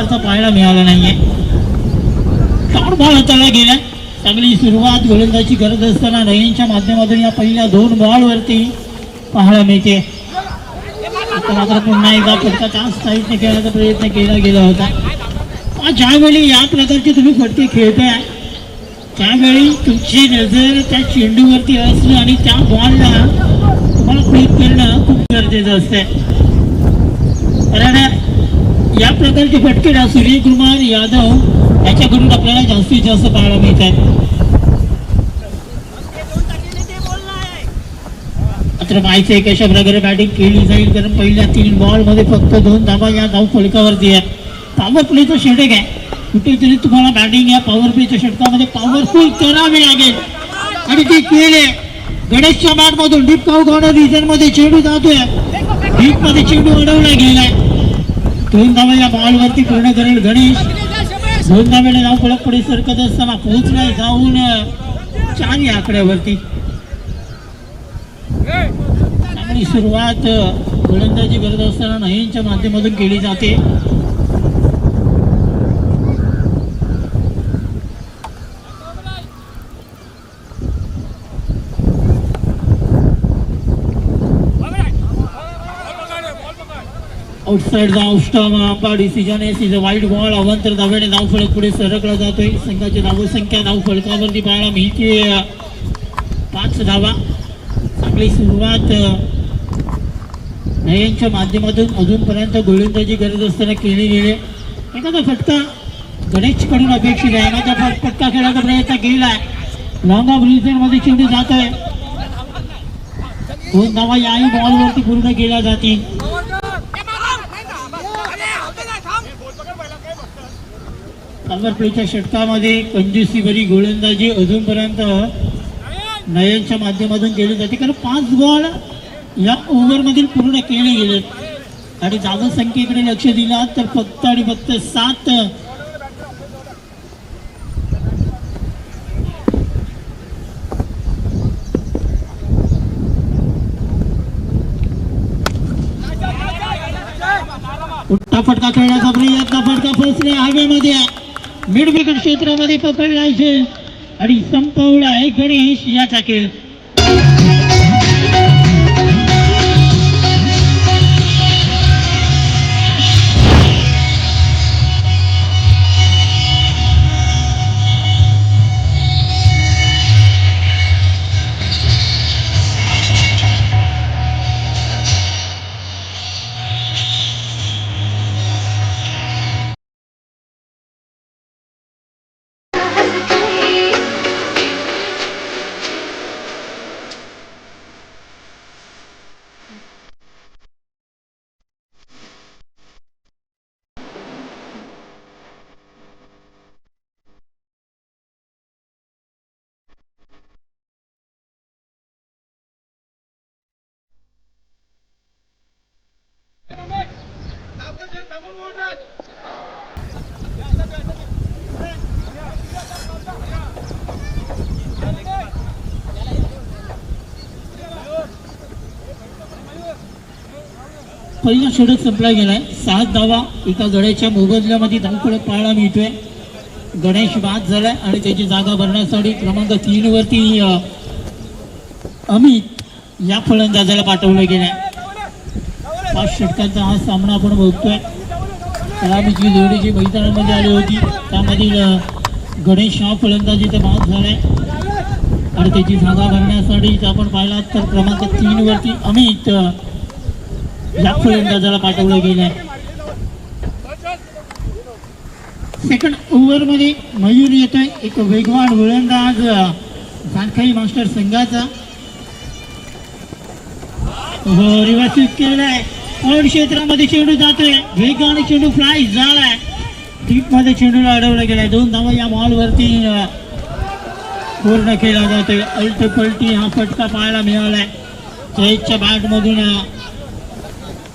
गोलंदाजाचा पाहायला मिळाला नाहीये. बॉल हाताला गेला. चांगली सुरुवात गोलंदाजी करत असताना नयनच्या माध्यमातून या पहिल्या 2 बॉलवरती पाहायला मिळते. आता मात्र पुन्हा एकदा फटका चान्स साईडने खेळण्याचा प्रयत्न केला गेला होता. ज्यावेळी या प्रकारचे तुम्ही फटके खेळताय त्यावेळी तुमची नजर त्या चेंडूवरती असणं आणि त्या बॉलला तुम्हाला क्लिक करणं खूप गरजेचं असते. कारण या प्रकारचे फटके ना सूर्यकुमार यादव याच्याकडून आपल्याला जास्तीत जास्त पाहायला मिळतात. मात्र माहिती आहे कशा प्रकारे बॅटिंग केली जाईल, कारण पहिल्या 3 बॉलमध्ये फक्त 2 धावा या धाव फलकावरती आहेत. पॉवर प्लेचं षटक आहे. कुठेतरी तुम्हाला बॅटिंग या पॉवर प्लेच्या षटकामध्ये पॉवरफुल करावी लागेल आणि ते केले. गणेशच्या बॅटमधून डीप काऊ कॉर्नर रिजन मध्ये चेंडू जातोय. डीप मध्ये चेंडू अडवला गेलाय. 2 धावा या बॉलवरती पूर्ण करेल गणेश. 2 धावेने धाव फलक पुढे सरकत असताना पोहोचलाय जाऊन 4 या आकड्यावरती. चांगली सुरुवात गोलंदाजी करत असताना नयनच्या माध्यमातून केली जाते. आउटसाइड धाव स्टंप डिसिजन आहे. वाईट बॉल अवांतर धावेने धाव फलक पुढे सरकला जातोय. संघाची धावसंख्या धाव फलकावरती पाहायला मिळते 5 धावा. चांगली सुरुवात नयनच्या माध्यमातून अजूनपर्यंत गोलंदाजी करत असताना केली गेली. एखादा फटका गणेशकडून अपेक्षित आहे. एखादा फटका खेळायचा प्रयत्न केलाय. लॉंग ऑफ रिजन मध्ये चेंडू जातोय. 2 धावा याही बॉलवरती पूर्ण केल्या जातील. पॉवर प्लेच्या षटकामध्ये कंजूसी भरी गोलंदाजी अजूनपर्यंत नयनच्या माध्यमातून केली जाते, कारण 5 बॉल या ओव्हरमधील पूर्ण केले गेले आणि धावसंख्येकडे लक्ष दिलं तर फक्त आणि फक्त 7. उठा फटका खेळण्याचा प्रयत्न. फटका फसले हवेमध्ये. मिड विकेट क्षेत्रामध्ये पकडलायचे आणि संपवला आहे गणेश याचा खेळ. पहिला षटक संपला गेलाय. 7 धावा एका गड्याच्या मोबदल्यामध्ये धावफलक पाहायला मिळतोय. गणेश बाद झालाय आणि त्याची जागा भरण्यासाठी क्रमांक 3 वरती अमित या फलंदाजाला पाठवलं गेलंय. 5 षटकांचा हा सामना आपण बघतोय. सलामीची जोडी जी मैदानामध्ये आली होती त्यामधील गणेश हा फलंदाजीचा बाद झालाय आणि त्याची जागा भरण्यासाठी आपण पाहिला तर क्रमांक 3 वरती अमित या फलंदाजाला पाठवलं गेलंय. सेकंड ओव्हर मध्ये मयूर येतोय. एक वेगवान गोलंदाज जानखाई मास्टर संघाचा. रिव्हर्स केलाय. ऑन क्षेत्रामध्ये चेंडू जातोय. वेगाने चेंडू फ्लाय झालाय. डीप मध्ये चेंडूला अडवलं गेलाय. 2 धावा या बॉलवरती पूर्ण केला जातोय. अल्टपल्टी हा फटका पाहायला मिळालाय. जयच्या बॅट मधून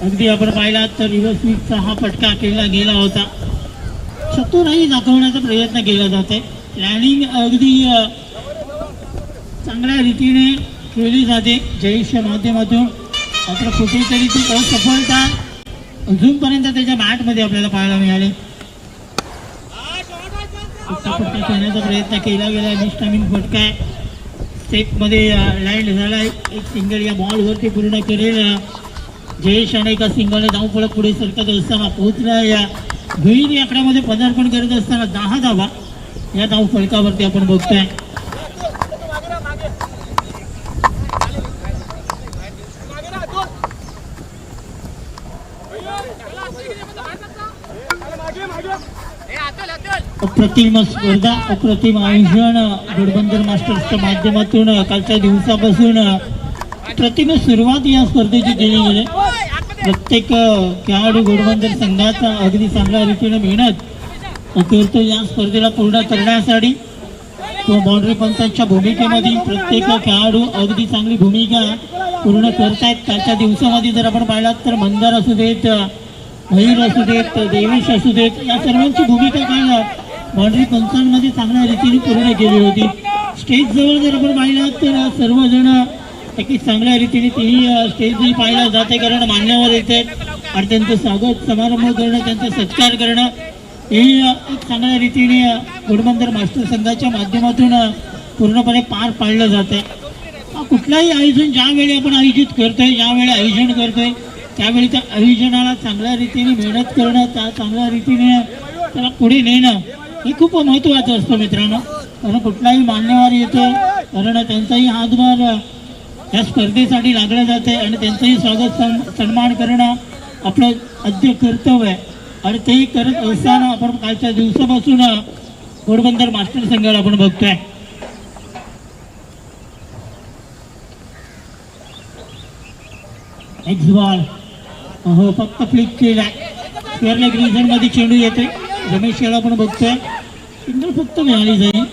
अगदी आपण पाहिला तर रिव्हर्स स्वीपचा हा फटका केला गेला होता. चतुराई दाखवण्याचा प्रयत्न केला जातोय. प्लॅनिंग अगदी चांगल्या रीतीने केली जाते जयेशच्या माध्यमातून. मात्र कुठेतरी ती असफलता अजूनपर्यंत त्याच्या बॅटमध्ये आपल्याला पाहायला मिळाली. फटका खेळण्याचा प्रयत्न केला गेला. मिस्टामिन फटका आहे, स्टेपमध्ये लँड झाला. एक सिंगल या बॉलवरती पूर्ण करेल जयेश आणि एका सिंगलने धावफलक पुढे सरकत असताना पोहोचला. या दुहेरी आकड्यामध्ये पदार्पण करत असताना 10 धावा या धावफलकावरती आपण बघतोय. अप्रतिम स्पर्धा, अप्रतिम आयोजन घोडबंदर मास्टर्सच्या माध्यमातून कालच्या दिवसापासून प्रतिम सुरुवात या स्पर्धेची केली गेली. प्रत्येक खेळाडू घोडबंदर संघाचा अगदी चांगल्या रीतीने मेहनत करतो या स्पर्धेला पूर्ण करण्यासाठी. तो बाउंड्री पंचांच्या भूमिकेमध्ये प्रत्येक खेळाडू अगदी चांगली भूमिका पूर्ण करतायत. कालच्या दिवसामध्ये जर आपण पाहिलात तर मंदार असू देत, मयूर असू देत, देवेश असू देत, या सर्वांची भूमिका काल बाउंड्री पंचांमध्ये चांगल्या रीतीने पूर्ण केली होती. स्टेज जवळ जर आपण पाहिलात तर सर्वजण नक्कीच चांगल्या रीतीने तीही स्टेजही पाहिला जाते, कारण मान्यवर येते आणि त्यांचं स्वागत समारंभ करणं, त्यांचा सत्कार करणं हे एक चांगल्या रीतीने घोडबंदर मास्टर संघाच्या माध्यमातून पूर्णपणे पार पाडलं जाते. कुठलाही आयोजन ज्यावेळी आपण आयोजित करतोय, ज्यावेळी आयोजन करतोय त्यावेळी त्या आयोजनाला चांगल्या रीतीने मेहनत करणं, त्या चांगल्या रीतीने त्याला पुढे नेणं हे खूप महत्त्वाचं असतं मित्रांनो. कारण कुठलाही मान्यवर येतो, कारण त्यांचाही हातभार या स्पर्धेसाठी लागलं जाते आणि त्यांचंही स्वागत सन्मान करणं आपलं आद्य कर्तव्य आहे. आणि तेही करत असताना आपण कालच्या दिवसापासून घोडबंदर मास्टर संघाला आपण बघतोय. एक्स बॉल हो फक्त फ्लिक केला, स्क्वेअर लेग रिजन मध्ये चेंडू येते. रमेश याला आपण बघतोय, सिंगल फक्त मिळाली जाईल.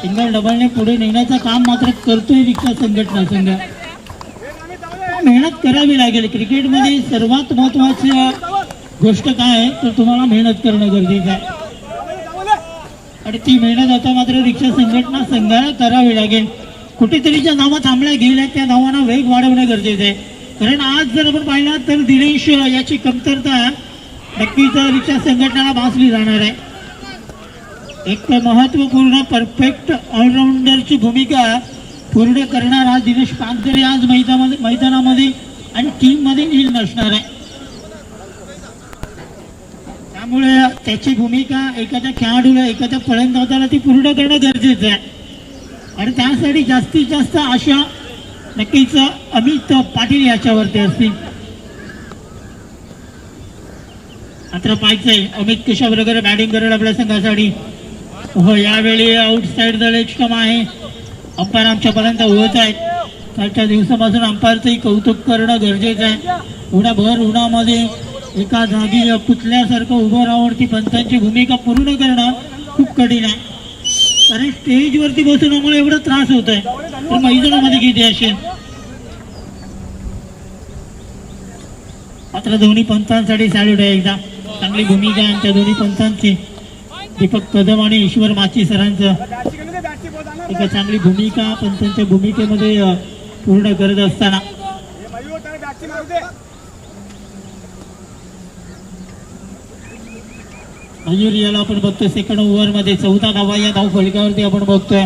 सिंगल डबलने पुढे नेण्याचं काम मात्र करतोय रिक्षा संघटना संघ. मेहनत करावी लागेल. क्रिकेटमध्ये सर्वात महत्वाची गोष्ट काय आहे तर तुम्हाला मेहनत करणं गरजेचं आहे आणि ती मेहनत आता मात्र रिक्षा संघटना संघाला करावी लागेल. कुठेतरी ज्या धावा थांबल्या गेल्या त्या धावांना वेग वाढवणं गरजेचं आहे. कारण आज जर आपण पाहिलं तर दिनेश याची कमतरता नक्कीच रिक्षा संघटनेला भासली जाणार आहे. एक महत्वपूर्ण परफेक्ट ऑलराऊंडरची भूमिका पूर्ण करणारा दिनेश पानसरे आज मैदानामध्ये आणि टीम मध्ये नील नसणार आहे. त्यामुळे त्याची भूमिका एखाद्या खेळाडूला, एखाद्या फलंदाजाला ती पूर्ण करणं गरजेचं आहे आणि त्यासाठी जास्तीत जास्त आशा नक्कीच अमित पाटील याच्यावरती असतील. मात्र पाहायचंय अमित कशा प्रकारे बॅटिंग करेल आपल्या संघासाठी. हो यावेळी आउटसाईड द लेग स्टंप आहे. अंपायर आमच्यापर्यंत होत आहेत. कालच्या दिवसापासून अंपायरचंही कौतुक करणं गरजेचं आहे. एवढ्या भर उन्हामध्ये एका जागी पुतल्यासारखं उभं राहून पंचांची भूमिका पूर्ण करणं खूप कठीण आहे. कारण स्टेजवरती बसून आम्हाला एवढा त्रास होत आहे तर मैदानामध्ये किती असेल. मात्र दोन्ही पंचांसाठी सॅल्यूट आहे. एकदा चांगली भूमिका आहे आमच्या दोन्ही पंचांची. दीपक कदम आणि ईश्वर माची सरांचं एक चांगली भूमिका पंचांच्या भूमिकेमध्ये पूर्ण करत असताना मयूर याला आपण बघतोय सेकंड ओव्हर मध्ये 14 धावा या धाव फलकावरती आपण बघतोय.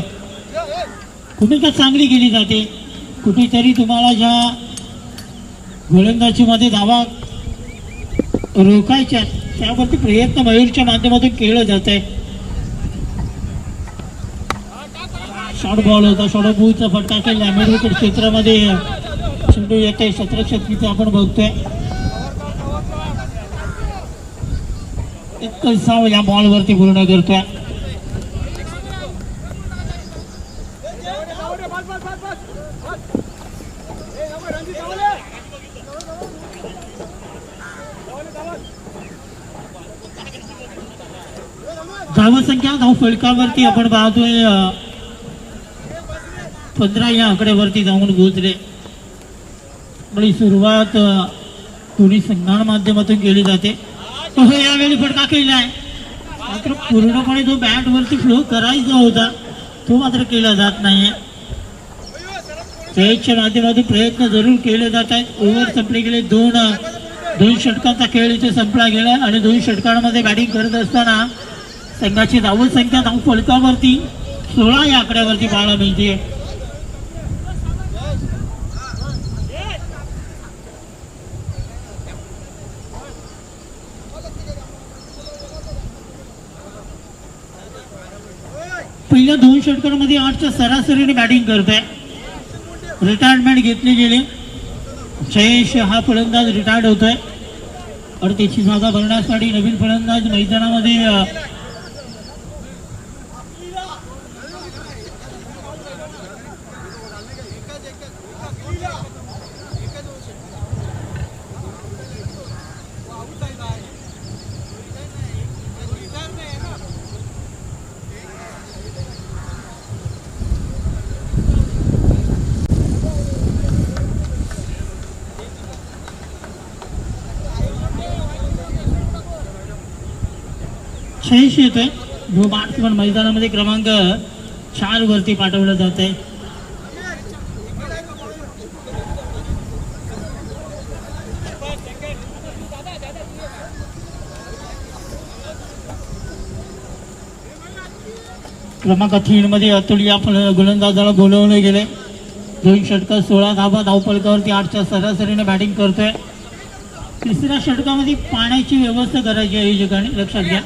भूमिका चांगली केली जाते. कुठेतरी तुम्हाला ज्या गोलंदाजी मध्ये धावा रोखायच्या त्यावरती प्रयत्न मयूरच्या माध्यमातून केलं जात आहे. शॉर्ट बॉल होता, शॉर्ट बॉलचा फटका केला मिड विकेट क्षेत्रामध्ये चेंडू येते. शतरक्षकीचं आपण बघतोय. एक साव या बॉल वरती पूर्ण करतोय. धावसंख्या धाव फलकावरती आपण पाहतोय 15 या आकड्यावरती जाऊन पोहोचले. आपली सुरुवात दोन्ही संघांच्या माध्यमातून केली जाते. यावेळी फटका केलाय मात्र पूर्णपणे जो बॅट वरती फ्लो करायचा होता तो मात्र केला जात नाहीये. स्टेजच्या माध्यमातून प्रयत्न जरूर केले जात आहेत. ओव्हर संपले गेले. दोन षटकांचा खेळ इथे संपला गेला आणि 2 षटकांमध्ये बॅटिंग करत असताना संघाची धावत संख्या धाव फलकावरती 16 या आकड्यावरती पाहायला मिळते. पहिल्या 2 षटकांमध्ये 8च्या सरासरीने बॅटिंग करतोय. रिटायरमेंट घेतली गेली. जयेश हा फलंदाज रिटायर्ड होतोय आणि त्याची जागा भरण्यासाठी नवीन फलंदाज मैदानामध्ये जयेश येतोय. जो बॅट्समन मैदानामध्ये क्रमांक 4 वरती पाठवलं जात आहे. क्रमांक 3 मध्ये अतुल या गोलंदाजाला बोलवले गेले. 2 षटकार 16 धावा धावफलकावरती 8च्या सरासरीने बॅटिंग करतोय. तिसऱ्या षटकामध्ये पाण्याची व्यवस्था करायची आहे. या ठिकाणी लक्षात घ्या.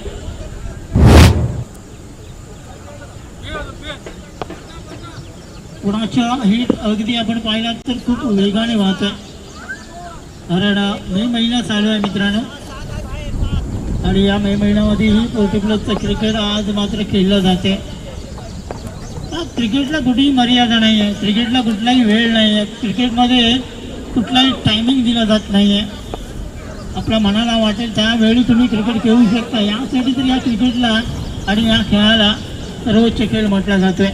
कुणाच्या हिट अगदी आपण पाहिलात तर खूप वेगाने वाहतोय. कारण मे महिना चालू आहे मित्रांनो आणि या मे महिन्यामध्येही पोर्टिप्लसचं क्रिकेट आज मात्र खेळलं जाते. क्रिकेटला कुठेही मर्यादा नाही आहे. क्रिकेटला कुठलाही वेळ नाही आहे. क्रिकेटमध्ये कुठलाही टायमिंग दिला जात नाही आहे. आपल्या मनाला वाटेल त्यावेळी तुम्ही क्रिकेट खेळू शकता. यासाठी तर या क्रिकेटला आणि या खेळाला सर्वोच्च खेळ म्हटला जातोय.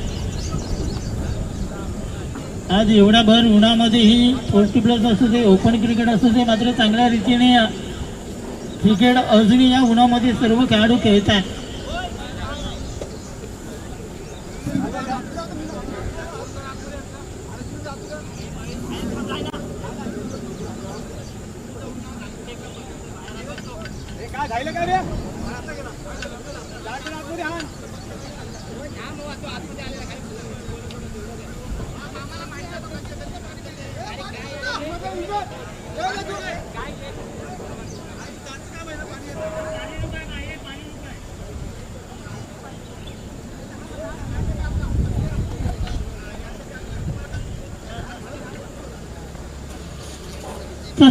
आज एवढ्या भर उन्हामध्येही पोर्टिप्लस असू दे ओपन क्रिकेट असू दे मात्र चांगल्या रीतीने क्रिकेट अजूनही या उन्हामध्ये सर्व खेळाडू खेळत आहेत.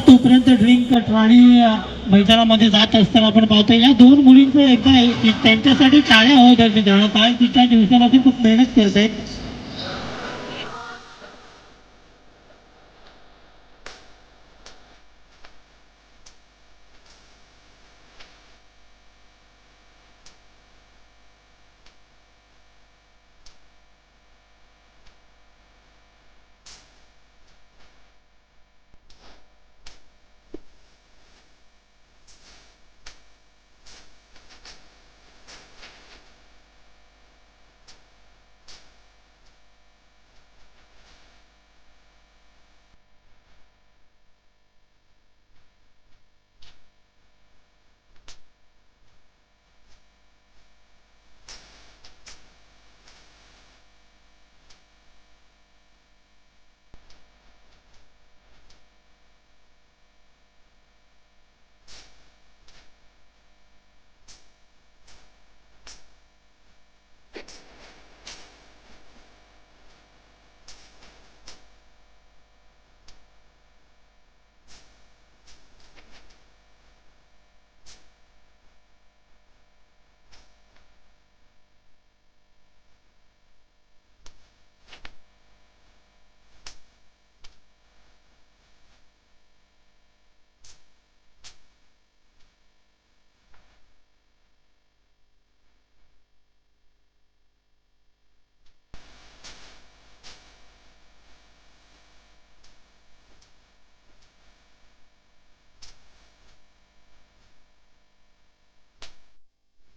तोपर्यंत ड्रिंक ट्रॉली मैदानामध्ये जात असताना आपण पाहतोय या 2 मुलींचं एकदा त्यांच्यासाठी टाळ्या होत आहेत मित्रांनो. काय तिच्या दिवसामध्ये खूप मेहनत करत आहेत.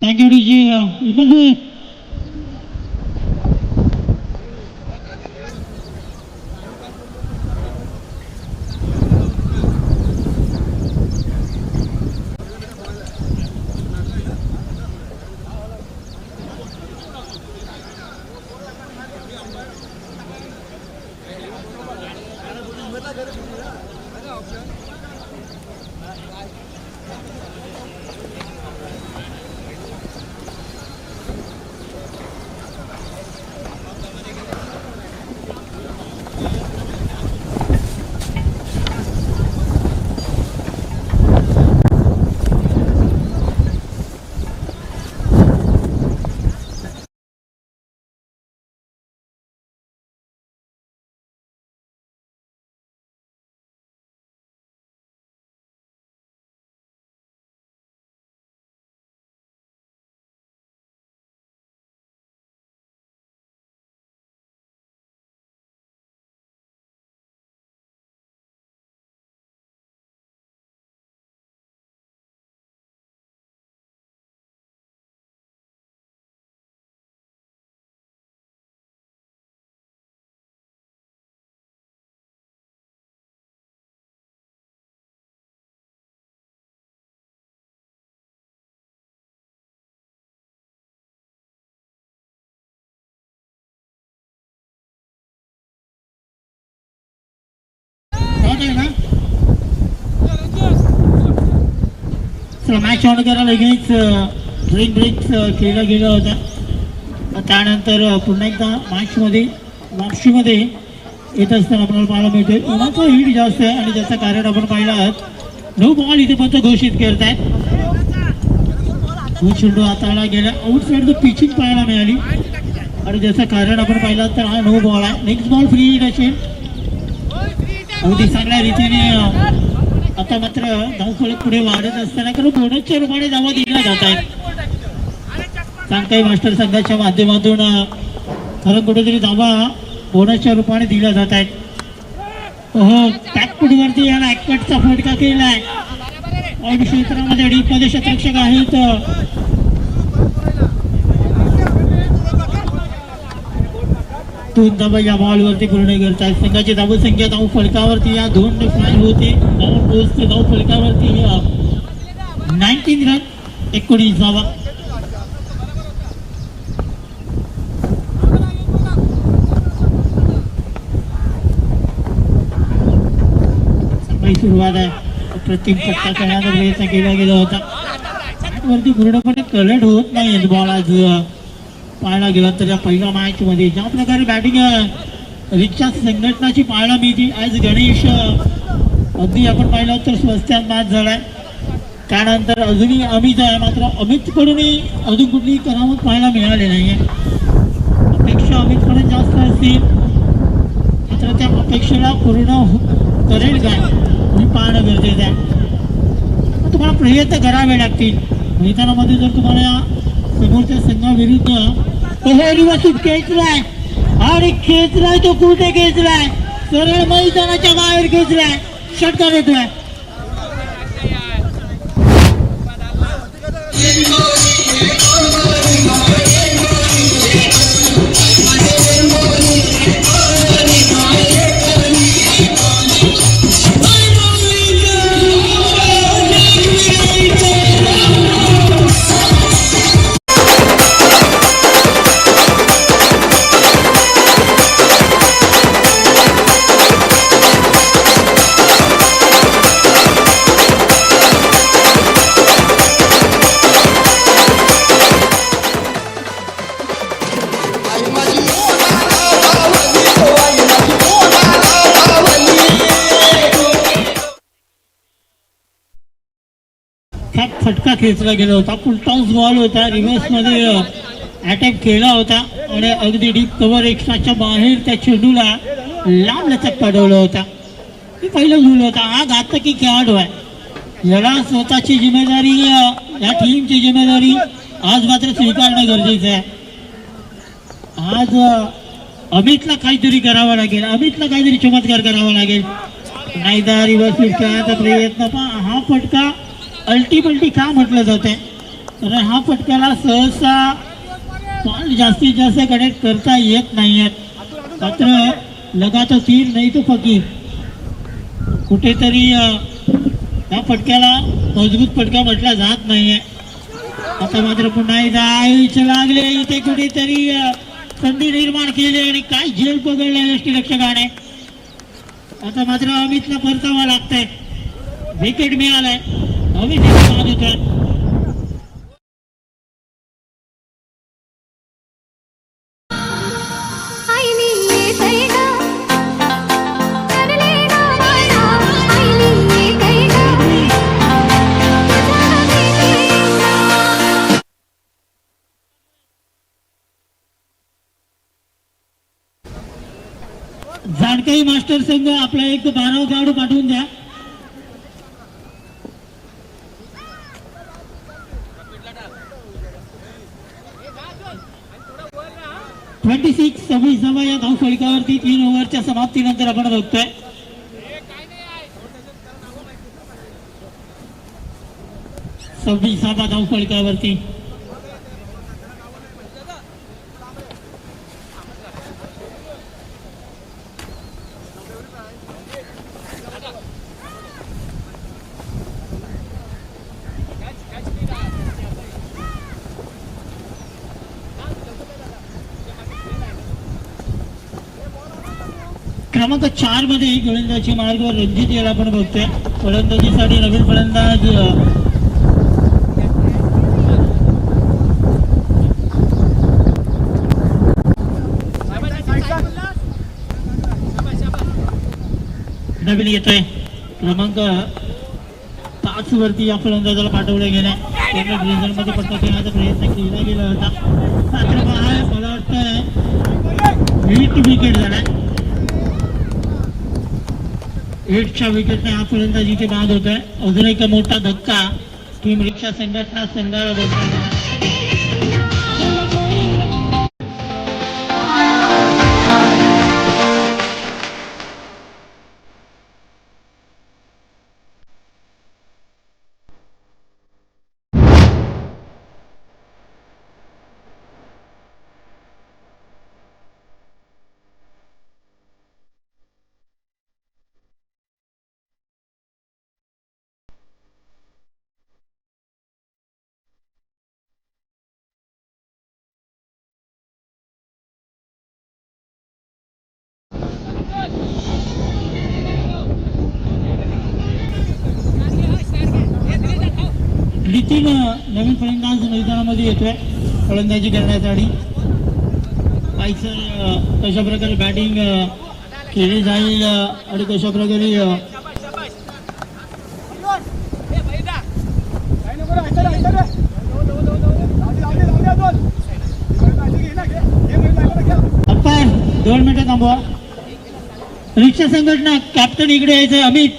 थँक्यू डीजी. आहे ना. चला मॅच ऑन करा लगेच. ड्रिंक ब्रेक केला गेला होता. त्यानंतर पुन्हा एकदा मॅचमध्ये वापशीमध्ये येत असताना आपल्याला पाहायला मिळते उन्हाचा हीट जास्त आहे आणि त्याचं कारण आपण पाहिलं आहात. 9 बॉल इथे पण घोषित करत आहेत. चेंडू हाताळला गेला. आउटसाइड पिचिंग पाहायला मिळाली आणि त्याचं कारण आपण पाहिलं तर हा 9 बॉल आहे. नेक्स्ट बॉल फ्री हिट असेल. अगदी चांगल्या रीतीने आता मात्र धावफलक पुढे वाढत असताना कारण बोनसच्या रूपाने धावा दिल्या जात आहेत. सांगताय मास्टर संघाच्या माध्यमातून खरं कुठेतरी धावा बोनसच्या रूपाने दिल्या जात आहेत. हो बॅकफूटवरती याला ॲकपटचा फटका केलाय. ऑन क्षेत्रामध्ये डीपमध्ये शतरक्षक आहेत. दोन धावा या बॉलवरती पूर्ण करतात. संघाची धावसंख्या धाव फलकावरती या 2 फ्लाय होते. धाव फलकावरती 19 रन 19 धावा. सुरुवात आहे. प्रतिम फटका करण्याचा प्रयत्न केला गेला होता. वरती पूर्णपणे कलट होत नाही बॉल आज पाहायला गेला तर या पहिल्या मॅच मध्ये ज्या प्रकारे बॅटिंग रिक्षा संघटनाची पाहायला मिळते. आज गणेश अगदी आपण पाहिलं तर स्वस्त्यात मॅच झालाय. त्यानंतर अजूनही अमित आहे. मात्र अमितकडूनही अजून कुठलीही करामत पाहायला मिळाली नाहीये. अपेक्षा अमितकडून जास्त असतील मात्र त्या अपेक्षेला पूर्ण करेल काय हे पाहणं गरजेचं आहे. तुम्हाला प्रयत्न करावे लागतील. मैदानामध्ये जर तुम्हाला समोरच्या संघाविरुद्ध खेचलाय आणि खेचलाय तो कुठे खेचलाय सरळ मैदानाच्या बाहेर खेचलाय. षटकार येतोय. फटका खेचला गेला होता. फुलटॉस बॉल होता. रिव्हर्स मध्ये अटॅक केला होता आणि अगदी डीप कव्हर एक्स्ट्राच्या बाहेर त्या चेंडूला लांब लचक पाठवला होता. हे पहिलं झुल होता. हा घातकी खेळाडू आहे. याला स्वतःची जिम्मेदारी या टीमची जिम्मेदारी आज मात्र स्वीकारणं गरजेचं आहे. आज अमितला काहीतरी करावं लागेल. अमितला काहीतरी चमत्कार करावा लागेल. नाहीतर रिव्हर्स खेळायचा प्रयत्न. पण हा फटका अल्टिमेटली का म्हटलं जाते तर हा फटक्याला सहसा बॉल जास्तीत जास्त कनेक्ट करता येत नाहीये. मात्र लगा तो तीर नाही तो फकीर. कुठेतरी या फटक्याला मजबूत फटका म्हटला जात नाहीये. आता मात्र पुन्हा एकदा आयुष्य लागले. इथे कुठेतरी संधी निर्माण केली आणि काय झेल पकडले यष्टीरक्षकाने. आता मात्र अमितला परतावा लागतंय. विकेट मिळालाय. अमित जानकारी मास्टर संघ आपला एक 12 खेळाडू पाठवून द्या. (26) 26 या धाव फलकावरती 3 ओव्हरच्या समाप्तीनंतर आपण बघतोय. धाव फलकावरती क्रमांक 4 मध्ये गोलंदाजी मार्गावर रणजित याला आपण बघतोय. फलंदाजीसाठी नवीन फलंदाज नवीन येतोय. क्रमांक 5 वरती या फलंदाजाला पाठवलं गेलं. मध्ये पट्टा खेळण्याचा प्रयत्न केला गेला होता. मात्र मला वाटतं 8 विकेट झाला. 8च्या विकेटने हा फलंदाजी इथे बाद होतोय. अजून एक मोठा धक्का टीम रिक्षा संघटना संघाला बसला. नितीन नवीन फलंदाज मैदानामध्ये येतोय फलंदाजी करण्यासाठी. पाहायचं कशा प्रकारे बॅटिंग केली जाईल आणि कशा प्रकारे अंपायर 2 मिनिटं थांबवा. रिक्षा संघटना कॅप्टन इकडे यायचंय. अमित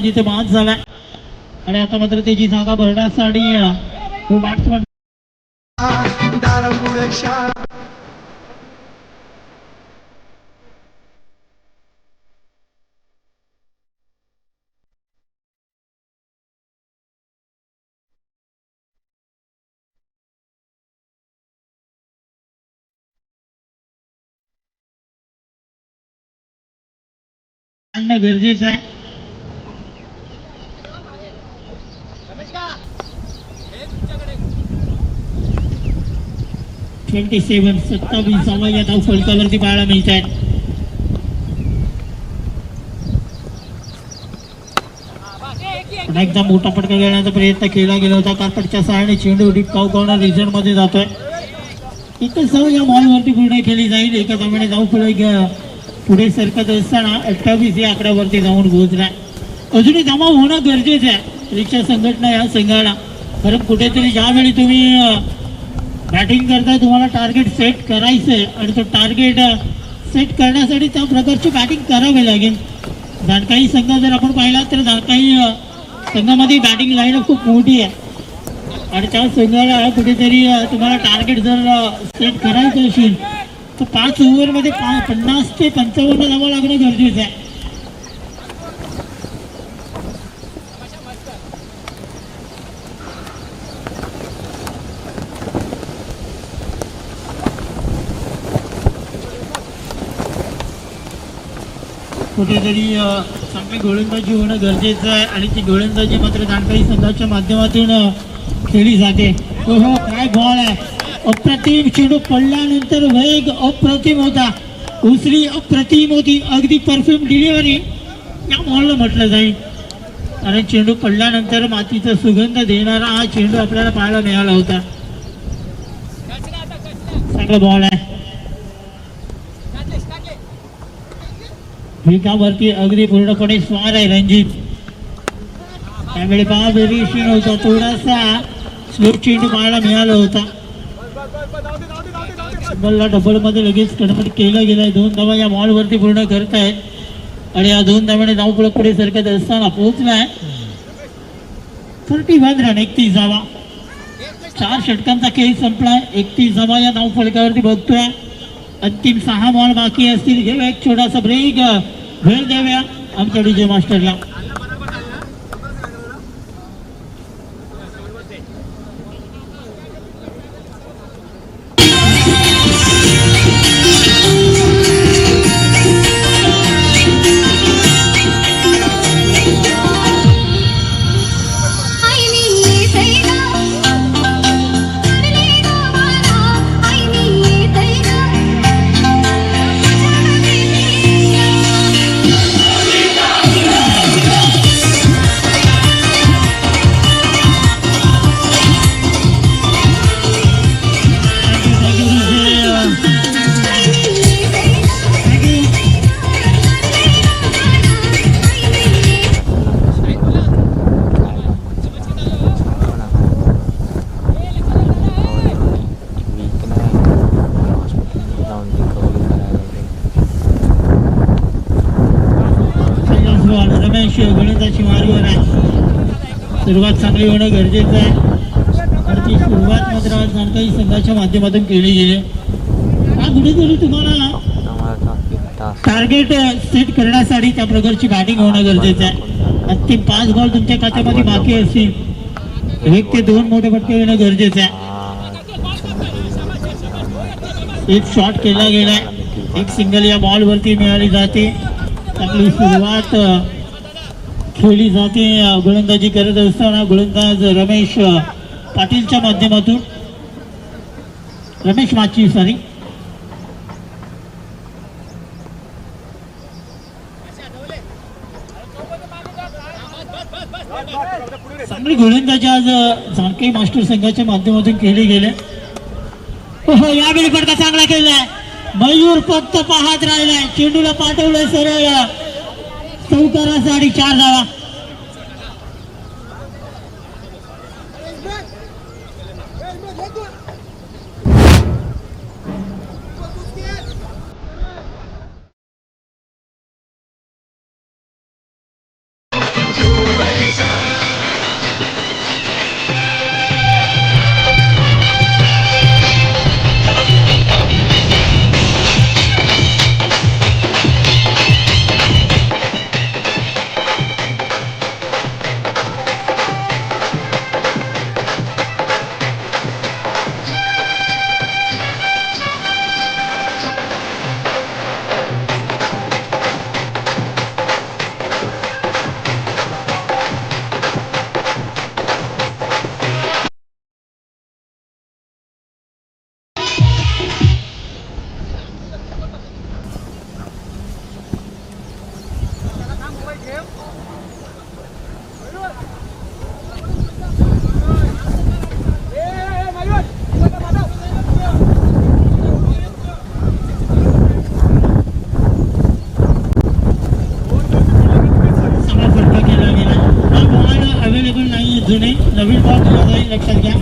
जिथे बाद झाला आणि आता मात्र त्याची जागा भरण्यासाठी बॅट्समन आणणं गरजेचं आहे. 27 या धाव फलकावरती पाहायला मिळत आहेत. एकदा मोठा फटका घेण्याचा प्रयत्न केला गेला होता. कार्पेटच्या सहाय्याने चेंडू डीप काऊ कॉर्नर रिजन मध्ये जातोय. एकच धाव या बॉलवरती पूर्ण केली जाईल. एका धावाने धाव फलक पुढे सरकत असताना 28 या आकड्यावरती जाऊन पोहोचला. अजूनही धावा होणं गरजेचं आहे रिक्षा संघटना या संघाला. कारण कुठेतरी ज्यावेळी तुम्ही बॅटिंग करताय तुम्हाला टार्गेट सेट करायचंय आणि तो टार्गेट सेट करण्यासाठी त्या प्रकारची बॅटिंग करावी लागेल. दांडकाई संघ जर आपण पाहिला तर दांडकाई संघामध्ये बॅटिंग लाईन खूप मोठी आहे आणि त्या संघाला कुठेतरी तुम्हाला टार्गेट जर सेट करायचं असेल तर 5 ओव्हरमध्ये 50 ते 55 धावा लागणं गरजेचं आहे. कुठेतरी चांगली गोलंदाजी होणं गरजेचं आहे आणि ती गोलंदाजी मात्र जाणकारी संघाच्या माध्यमातून खेळली जाते. हो हो, काय बॉल आहे, अप्रतिम चेंडू पडल्यानंतर वेग अप्रतिम होता, उसरी अप्रतिम होती, अगदी परफ्यूम डिलिव्हरी या बॉलला म्हटलं जाईल. कारण चेंडू पडल्यानंतर मातीचा सुगंध देणारा हा चेंडू आपल्याला पाहायला मिळाला होता. चांगला बॉल आहे, विकावरती अगदी पूर्णपणे स्वार आहे रणजित. त्यावेळी पहा व्हेरिएशन होता, थोडासा स्लो चेंडू पाहायला मिळाला होता. बॉलला डबल मध्ये लगेच कन्वर्ट केलं गेलंय. 2 धावा या बॉल वरती पूर्ण करत आहेत आणि या 2 धावाने धावफलक पुढे सरकत असताना पोहोचलाय 31 रन, 31 धावा. 4 षटकांचा खेळ संपलाय. 31 धावा या धावफलकावरती बघतोय. अंतिम 6 बॉल बाकी असतील. घेऊया एक छोटासा ब्रेक, वेळ देऊया आमच्या डीजे मास्टरला. गोलंदाजी मार्गावर आहे. सुरुवात चांगली होणं गरजेचं आहे. ती सुरुवात मात्र आज जाणकारी संघाच्या माध्यमातून केली गेली. हा कुठेतरी तुम्हाला टार्गेट सेट करण्यासाठी त्या प्रकारची बॅटिंग होणं गरजेचं आहे. अंतिम 5 बॉल तुमच्या खात्यामध्ये बाकी असतील. 1 ते 2 मोठे फटके येणं गरजेचं आहे. एक शॉट केला गेलाय, एक सिंगल या बॉल वरती मिळाली जाते. चांगली सुरुवात खेळली जाते. गोलंदाजी करत असताना गोलंदाज रमेश पाटीलच्या माध्यमातून, रमेश माची सॉरी, चांगली गोलंदाजी आज जाणके मास्टर संघाच्या माध्यमातून केली गेले. हो, यावेळी फटका चांगला केलाय. मयूर फक्त पाहत राहिलाय, चेंडूला पाठवलंय सरळ चौकारासाठी 4 धावा. जुने नवीन बॉल दिला जाईल, लक्षात घ्या.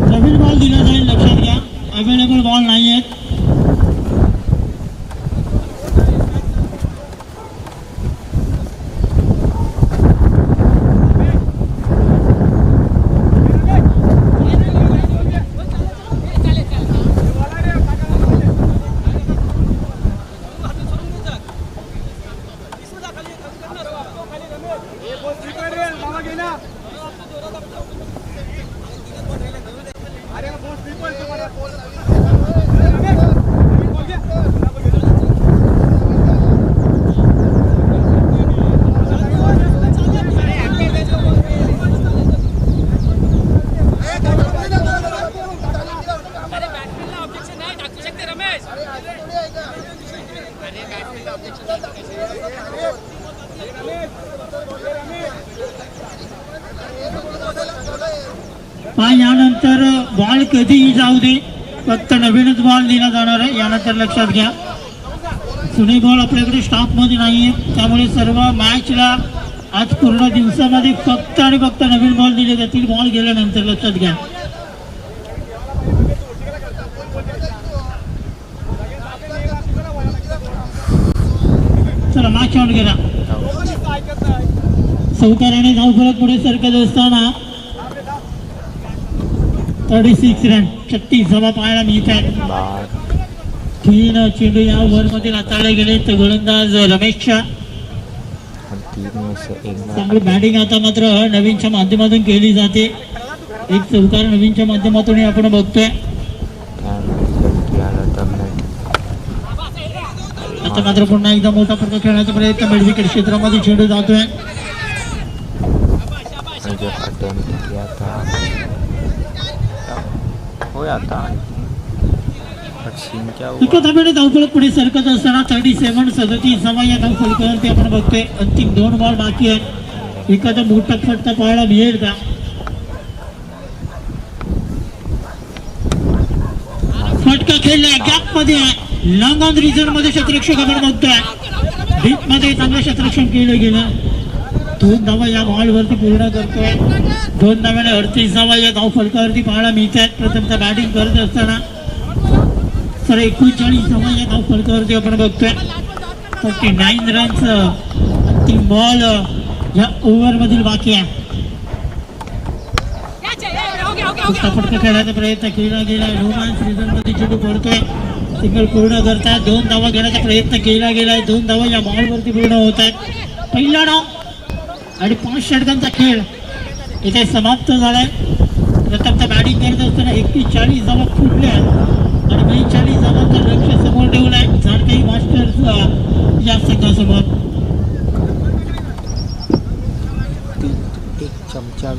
नवीन बॉल दिला जाईल, लक्षात घ्या. अवेलेबल बॉल नाही आहेत. यानंतर बॉल कधीही जाऊ दे, फक्त नवीनच बॉल दिला जाणार आहे. यानंतर लक्षात घ्या, जुने बॉल आपल्याकडे स्टॉक मध्ये नाहीये, त्यामुळे सर्व मॅचला आज पूर्ण दिवसामध्ये फक्त आणि फक्त नवीन बॉल दिले जातील. बॉल गेल्यानंतर लक्षात घ्या. चला मॅच ऑन गेला. चौकाराने धावफलक पुढे सरकत असताना 36 रन 36 धावा पाहायला मिळतात. 3 चेंडू या ओव्हर मध्ये हाताळले गेले. तर गोलंदाज रमेशच्या चांगली बॅटिंग आता मात्र नवीनच्या माध्यमातून केली जाते. एक चौकार नवीनच्या माध्यमातून आपण बघतोय. आता मात्र पुन्हा एकदा मोठा फटका खेळण्याचा प्रयत्न मिड विकेट क्षेत्रामध्ये चेंडू जातोय. धावफलक पुढे सरकत असताना 37 धावा या धावफलकावरती आपण बघतोय. अंतिम 2 बॉल बाकी आहेत. एखादा मोठा फटका पाहायला मिळेल का? फटका खेळला गॅप मध्ये, लॉंग ऑन रिझन मध्ये क्षेत्ररक्षक आपण बघतोय. डीप मध्ये चांगलं क्षेत्ररक्षण केलं गेलं. 2 धावा या बॉल वरती पूर्ण करतोय. 2 धाव्याने 38 धावा या धावफलकावरती पाहायला मिळतात. प्रथमतः बॅटिंग करत असताना 39 धावा या धावफलकावरती आपण बघतोय. 49 रन्स अंतिम बॉल या ओव्हर मधील बाकी आहे. फटका खेळण्याचा प्रयत्न केला गेला. रोमांस रिझन मध्ये चेंडू पडतोय. सिंगल पूर्ण करतात. 2 धावा घेण्याचा प्रयत्न केला गेलाय. 2 धावा या बॉल वरती पूर्ण होत आहेत. पहिला डाव आणि 5 षटकांचा खेळ इथे समाप्त झालाय. प्रथमतः बॅटिंग करत असताना 41 धावा फुटल्या आणि 42 धावांचं लक्ष समोर ठेवलंय झारखंड मास्टर्स या संघासमोर. एक चमचा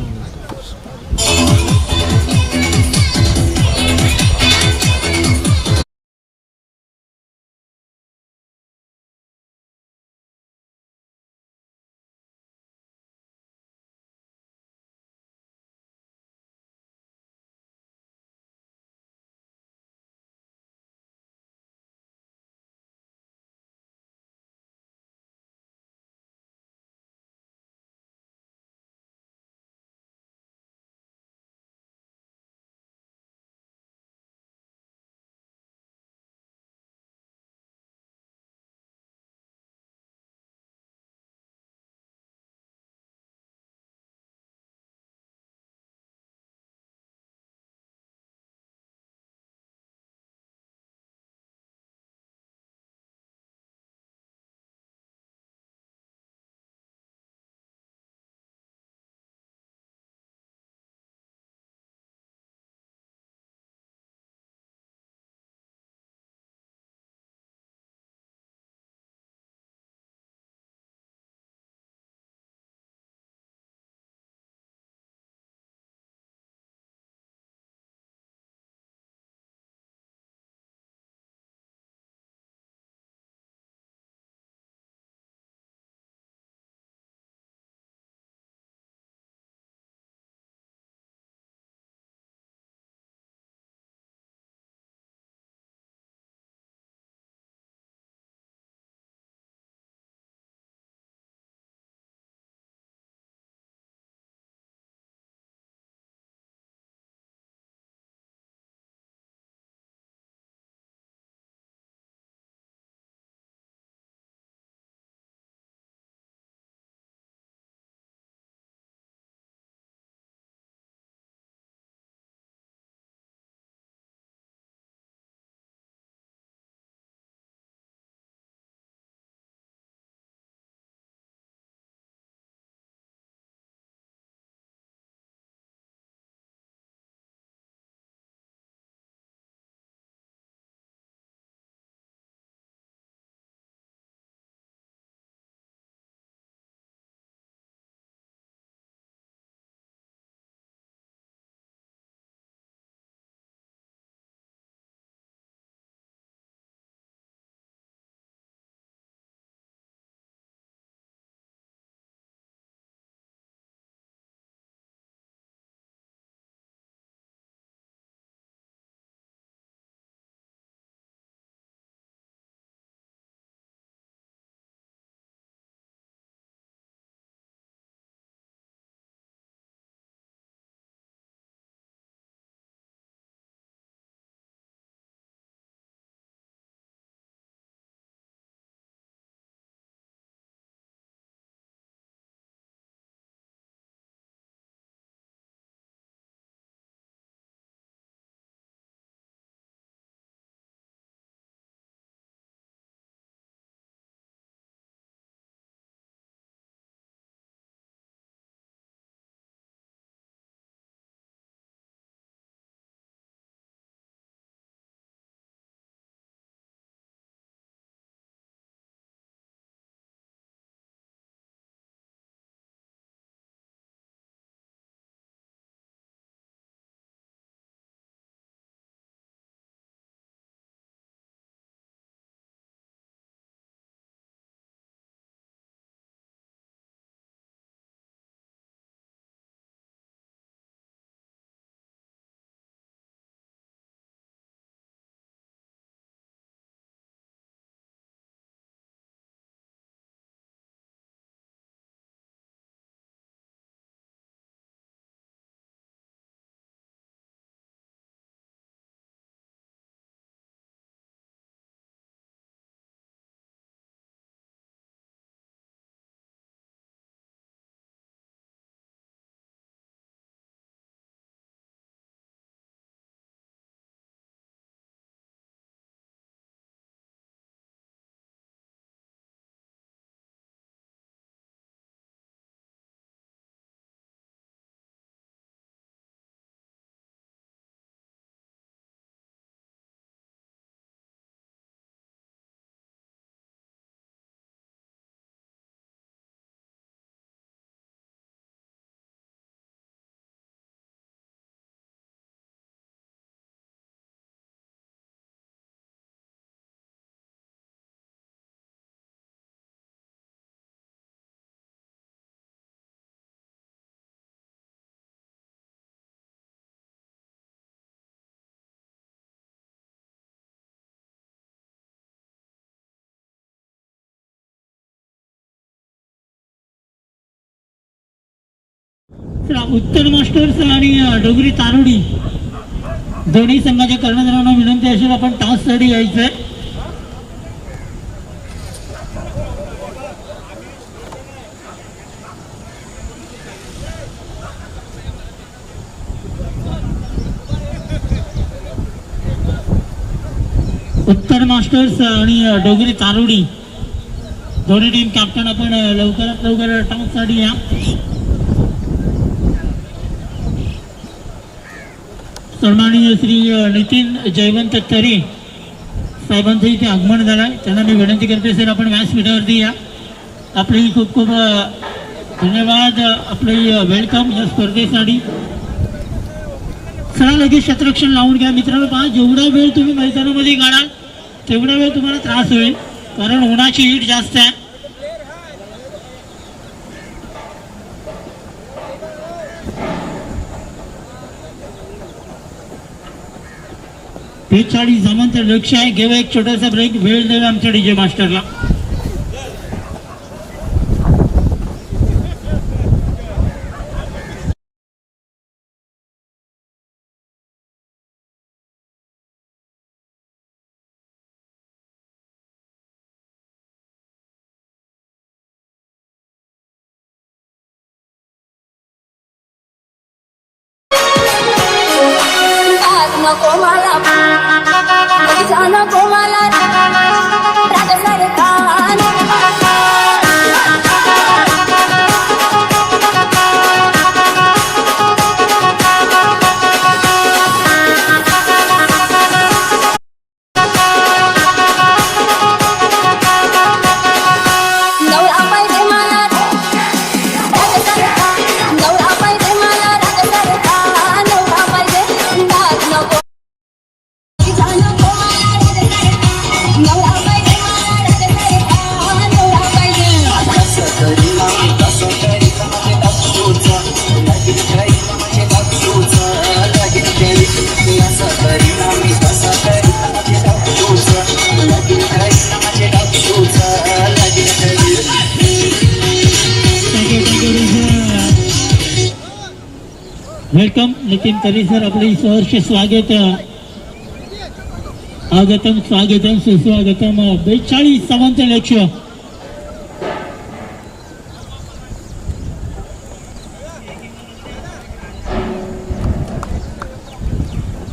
चला, उत्तर मास्टर्स आणि डोगरी तारोडी दोन्ही संघाच्या कर्णधारांना विनंती असेल आपण टॉससाठी यायचंय. उत्तर मास्टर्स आणि डोगरी तारोडी दोन्ही टीम कॅप्टन आपण लवकरात लवकर टॉससाठी या. सन्माननीय श्री नितीन जयवंत तरे साहेबांचं इथे आगमन झालं आहे. त्यांना मी विनंती करते सर आपण व्यासपीठावरती या. आपली खूप खूप धन्यवाद, आपली वेलकम या स्पर्धेसाठी. चला लगेच शतरक्षण लावून घ्या मित्रांनो. पहा जेवढा वेळ तुम्ही मैदानामध्ये काढाल तेवढा वेळ तुम्हाला त्रास होईल, कारण उन्हाची हीट जास्त आहे. बेचाळीस धावांचं लक्ष आहे. घेऊ एक छोटासा ब्रेक, वेळ देऊ आमच्या डीजे मास्टरला. वेलकम नितीन तरी सर, आपले सहर्ष स्वागत. आगतम स्वागतम सुस्वागतम. 42 धावांचं लक्ष.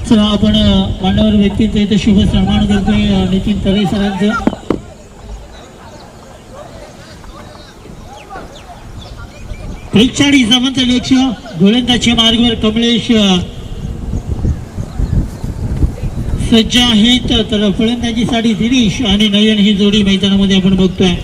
चला आपण मान्यवर व्यक्तींचं इथे शुभ सन्मान करतोय नितीन तरे सरांचं. धावांचं लक्ष. गोलंदाजी मार्गावर कमलेश सज्ज आहेत, तर फलंदाजीसाठी दिनेश आणि नयन ही जोडी मैदानामध्ये आपण बघतोय.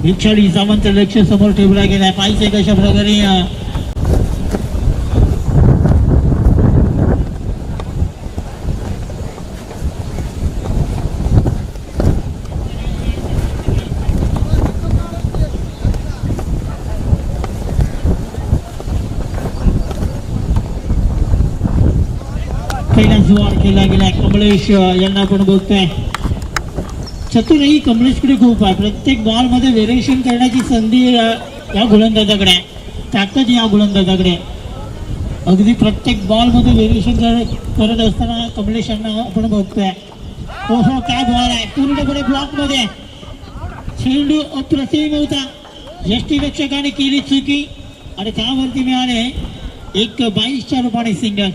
बेचाळीस धावांचं लक्ष समोर ठेवला गेलाय. पाहिजे कशा प्रकारे पहिला जुवार केला गेला. कमलेश यांना आपण बघतोय. चतुरही कमलेशकडे खूप आहे. प्रत्येक बॉल मध्ये व्हेरिएशन करण्याची संधी या गोलंदाजाकडे आहे, ताकद या गोलंदाजाकडे. अगदी प्रत्येक बॉल मध्ये व्हेरिएशन करत असताना कमलेश यांना आपण बघतोय. हो हो, काय बॉल आहे, पूर्णपणे ब्लॉक मध्ये. चेंडू अप्रतिम होता. यष्टीरक्षकाने केली चुकी आणि त्यावरती मिळाले एक 22च्या रूपाने सिंगल.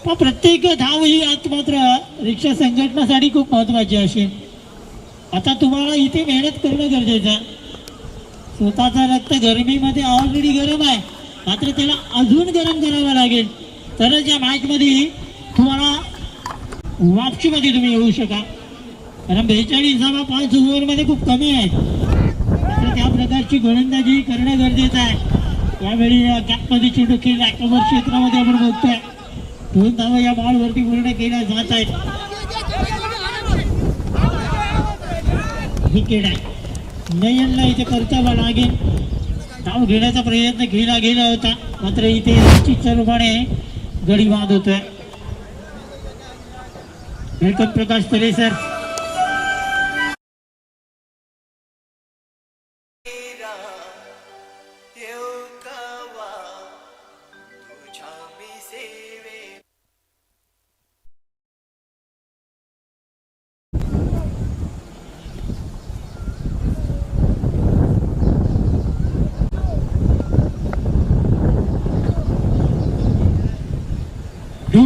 पण प्रत्येक धाव ही आत मात्र रिक्षा संघटनासाठी खूप महत्वाची असेल. आता तुम्हाला इथे मेहनत करणं गरजेचं आहे. स्वतःचा रक्त गरमीमध्ये ऑलरेडी गरम आहे, मात्र त्याला अजून गरम करावं लागेल तरच या मॅचमध्ये तुम्हाला वापसीमध्ये तुम्ही येऊ शका. कारण 42 धावा 5 ओव्हरमध्ये खूप कमी आहे. मात्र त्या प्रकारची गोलंदाजी करणं गरजेचं आहे. यावेळी गॅपमध्ये चेंडू खेळला कव्हर क्षेत्रामध्ये आपण बघतोय 2 धावा या बॉलवरती पूर्ण केल्या जात आहेत. विकेट आहे नयनला इथे कर्तव्य लागेल. धाव घेण्याचा प्रयत्न केला गेला होता मात्र इथे निश्चित रूपाने गडी बाद होतोय. वेलकम प्रकाश तरे सर.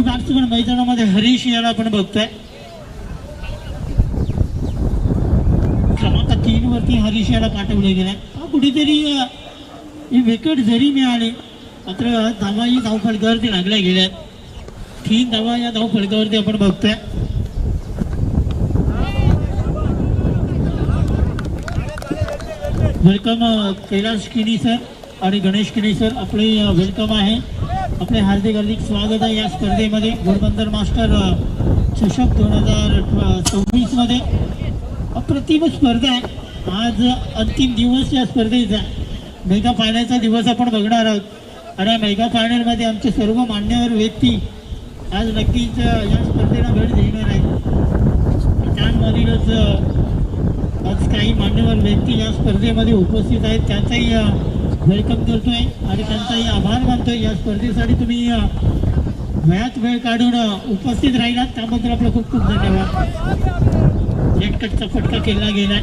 बॅट्समन मैदानामध्ये हरीश याला आपण बघतोय. क्रमांक 3 वरती हरीश याला पाठवले गेलाय. कुठेतरी विकेट जरी मिळाली मात्र धावाही धावफलकावरती लागल्या गेल्यात. 3 धावा या धावफलकावरती आपण बघतोय. वेलकम कैलास किनी सर आणि गणेश किनी सर आपले वेलकम आहे. आपले हार्दिक हार्दिक स्वागत आहे या स्पर्धेमध्ये. घोडबंदर मास्टर चषक 2024 मध्ये अप्रतिम स्पर्धा आहे. आज अंतिम दिवस या स्पर्धेचा मेगा फायनलचा दिवस आपण बघणार आहोत आणि मेगा फायनलमध्ये आमचे सर्व मान्यवर व्यक्ती आज नक्कीच या स्पर्धेला भेट देणार आहेत. त्यामधीलच आज काही मान्यवर व्यक्ती या स्पर्धेमध्ये उपस्थित आहेत त्यांचाही वेलकम करतोय आणि त्यांचाही आभार मानतोय. या स्पर्धेसाठी तुम्ही वेळात वेळ काढून उपस्थित राहिलात त्याबद्दल आपलं खूप खूप धन्यवाद. नेट कटचा फटका केला गेलाय.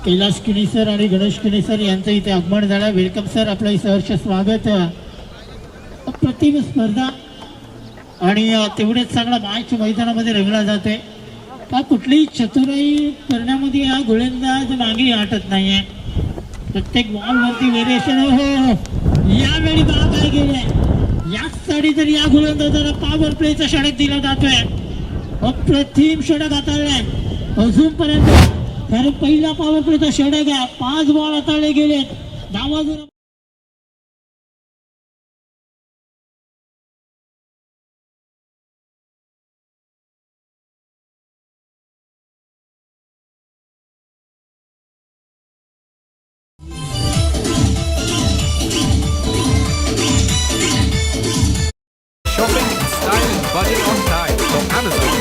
कैलास किनी सर आणि गणेश किनी सर यांचं इथे आगमन झालं. वेलकम सर आपलं सहर्ष स्वागत. अप्रतिम स्पर्धा आणि तेवढेच चांगला मॅच मैदानामध्ये रंगला जातोय. का कुठलीही चतुराई करण्यामध्ये हा गोलंदाज मागे हटत नाहीये. प्रत्येक बॉलवरती व्हेरिएशन हो यावेळी बा काय गेले याचसाठी तर या गोलंदाजाला पॉवर प्लेचा षटक दिला जातोय. अप्रतिम षटक हाताळलाय अजूनपर्यंत. कारण पहिला पॉवर प्लेचा षटक आहे. 5 बॉल हाताळले गेले. धावा जर Shopping in style and budget on time from Amazon.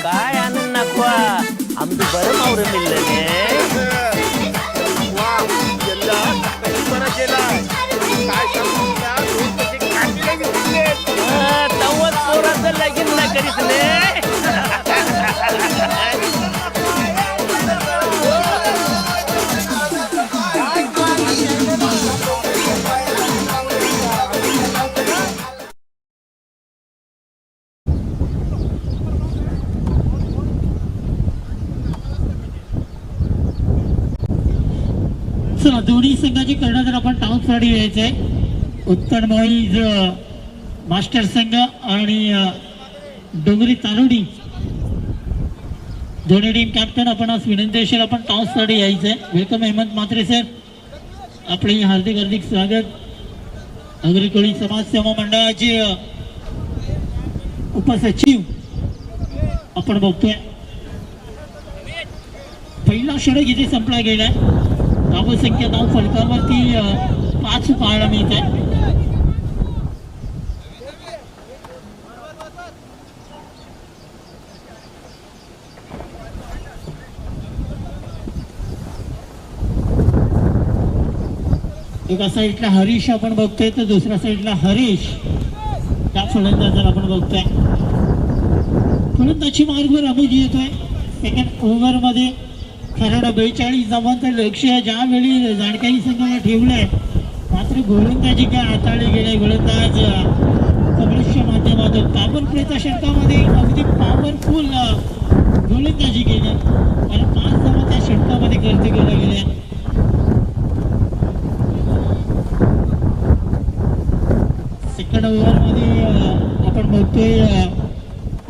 काय आनंद नाखवा आमचं बरं मावरं मिळलं गे. तवत पोराचं लगीन ना करीत ले. दोन्ही संघाची करणं जर आपण टाऊनसाठी यायचंय. उत्तर बॉईज मास्टर संघ आणि डोंगरी तारोडी दोन्ही टीम कॅप्टन आपण आज विनंती असेल आपण टाऊनसाठी यायचंय. वेलकम हेमंत म्हात्रे सर आपले हार्दिक हार्दिक स्वागत. अग्रकोळी समाजसेवा मंडळाचे उपसचिव आपण बघतोय. पहिला षटक इथे संपला गेलाय. धावसंख्या धाव फलकावरती 5 पाहायला मिळत आहे. एका साईडला हरीश आपण बघतोय तर दुसऱ्या साईडला हरीश त्या फलंदाजाला आपण बघतोय. फलंदाजी मार्गवर अभिज येतोय. सेकंड ओव्हर मध्ये खराडा 42 धावांचं लक्ष ज्यावेळी जाणकारी संघाला ठेवलंय मात्र गोलंदाजी काय हाताळली गेले. गोलंदाज कबळीच्या माध्यमातून पॉवर प्लेच्या षटकामध्ये अगदी पॉवरफुल गोलंदाजी केली आणि 5 धावा त्या षटकामध्ये खर्च केल्या गेल्या.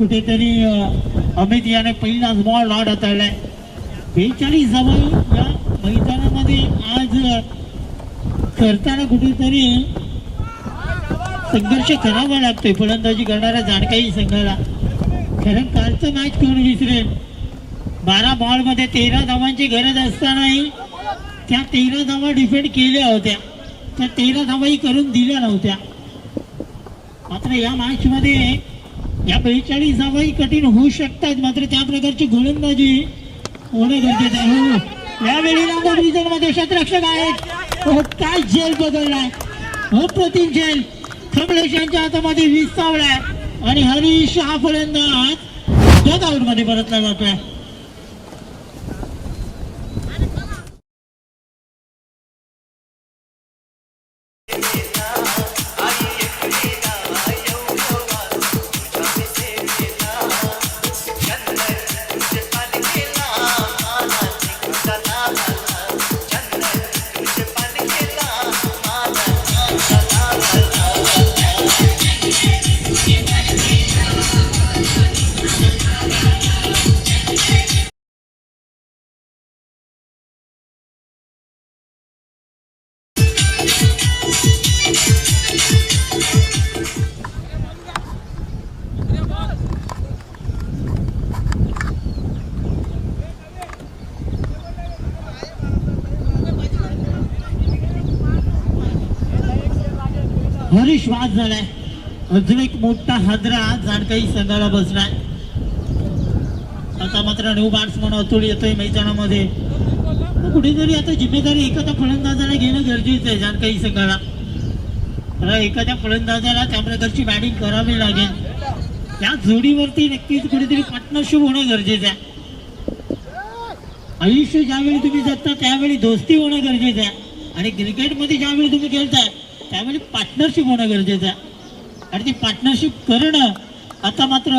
कुठेतरी अमित याने पहिलाच बॉल लॉड हाताळलाय. 42 धावा या मैदानामध्ये आज करताना कुठेतरी संघर्ष करावा लागतोय फलंदाजी करणाऱ्या जाणकारी संघाला. कारण कालचं मॅच कोण विसरेल. 12 बॉलमध्ये 13 धावांची गरज असतानाही त्या 13 धावा डिफेंड केल्या होत्या. त्या 13 धावाही करून दिल्या नव्हत्या. मात्र या मॅच मध्ये या 42 धावाही कठीण होऊ शकतात. मात्र त्या प्रकारची गोलंदाजी होणं गरजेचं आहे. यावेळी नंबर रिझन मध्ये क्षेत्ररक्षक आहेत. काय झेल बदललाय. अप्रतिम झेल कमलेशांच्या हातामध्ये विसावलाय आणि हरीश हा फलंदाज डग आउट मध्ये परतला जातोय. हरीश वाद झालाय. अजून एक मोठा हादरा जाणकारी संघाला बसलाय. आता मात्र न्यू बॅट्समन अतुल येतोय मैदानामध्ये. कुठेतरी आता जिम्मेदारी एखाद्या फलंदाजाला घेणं गरजेचं आहे जाणकारी संघाला. एखाद्या फलंदाजाला त्या प्रकारची बॅटिंग करावी लागेल. त्या जोडीवरती नक्कीच कुठेतरी पार्टनरशिप होणं गरजेचं आहे. आयुष्य ज्यावेळी तुम्ही जगता त्यावेळी दोस्ती होणं गरजेचं आहे. आणि क्रिकेटमध्ये ज्यावेळी तुम्ही खेळताय त्यावेळी पार्टनरशिप होणं गरजेचं आहे. आणि ती पार्टनरशिप करणं आता मात्र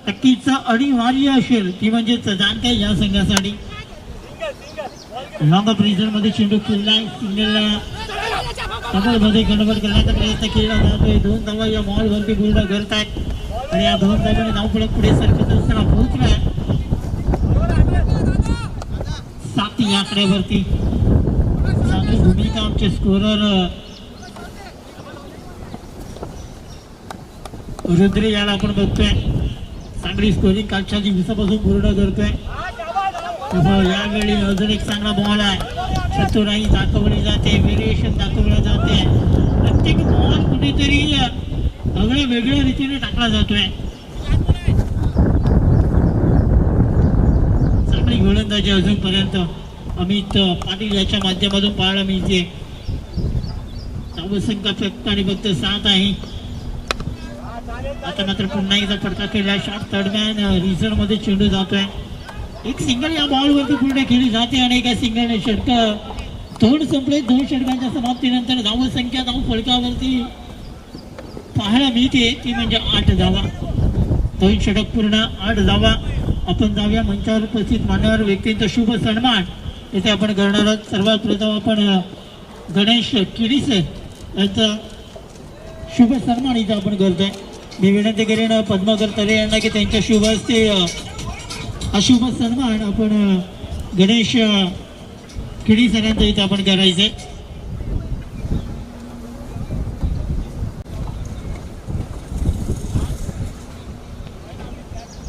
नक्कीच अनिवार्य असेल. ती म्हणजेच जाणकारी या संघासाठी. लॉंग ऑफ रिझन मध्ये चेंडू खेळलाय. सिंगलला डबल मध्ये कन्वर्ट करण्याचा प्रयत्न केला जातोय. 2 धावा या बॉल वरती पूर्ण करतायत आणि या 2 धावांनी धावफलक पुढे सरकत असताना पोहोचलाय 7 या आकड्यावरती. चांगली भूमिका आमचे स्कोरर रुद्रे याला आपण बघतोय. चांगली स्कोरिंग कालच्या दिवसापासून पूर्ण करतोय. यावेळी अजून एक चांगला बॉल आहे. चतुराई दाखवली जाते. व्हेरिएशन दाखवलं जाते. प्रत्येक बॉल कुठेतरी सगळ्या वेगळ्या रीतीने टाकला जातोय. चांगली गोलंदाजी अजूनपर्यंत अमित पाटील याच्या माध्यमातून पाहायला मिळते. धावसंख्या फक्त आणि फक्त 7 आहे. आता मात्र पुन्हा एकदा फटका केला. शॉट दरम्यान रिझन मध्ये चेंडू जातोय. एक सिंगल या बॉल वरती पूर्ण खेळली जाते आणि एका सिंगलने षटक 2 संपले. 2 षटकांच्या समाप्तीनंतर धावसंख्या धाव फलकावरती पाहायला मिळते ती म्हणजे 8 धावा. 2 षटक पूर्ण 8 धावा. आपण जाऊया मंचावर उपस्थित मान्यवर व्यक्तींचा शुभ सन्मान इथे आपण करणार आहोत. सर्वात प्रथम आपण गणेश किडीसे यांचा शुभ सन्मान इथे आपण करतोय. मी विनंती करेन पद्माकर तरे यांना की त्यांच्या शुभ हस्ते हा शुभ सन्मान आपण गणेश किडी सरांचा इथे आपण करायचंय.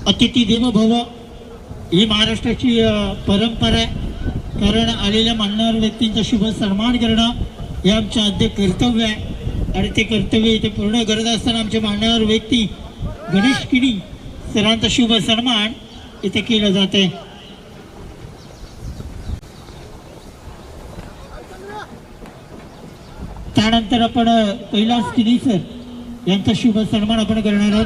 अतिथी देवो भव ही महाराष्ट्राची परंपरा आहे. कारण आलेल्या मान्यवर व्यक्तींचा शुभ सन्मान करणं हे आमचं आद्य कर्तव्य आहे. आणि ते कर्तव्य इथे पूर्ण करत असताना आमचे मान्यवर व्यक्ती गणेश किडी सरांचा शुभ सन्मान इथे केलं जाते. त्यानंतर आपण कैलास किडी सर यांचा शुभ सन्मान आपण करणार आहोत.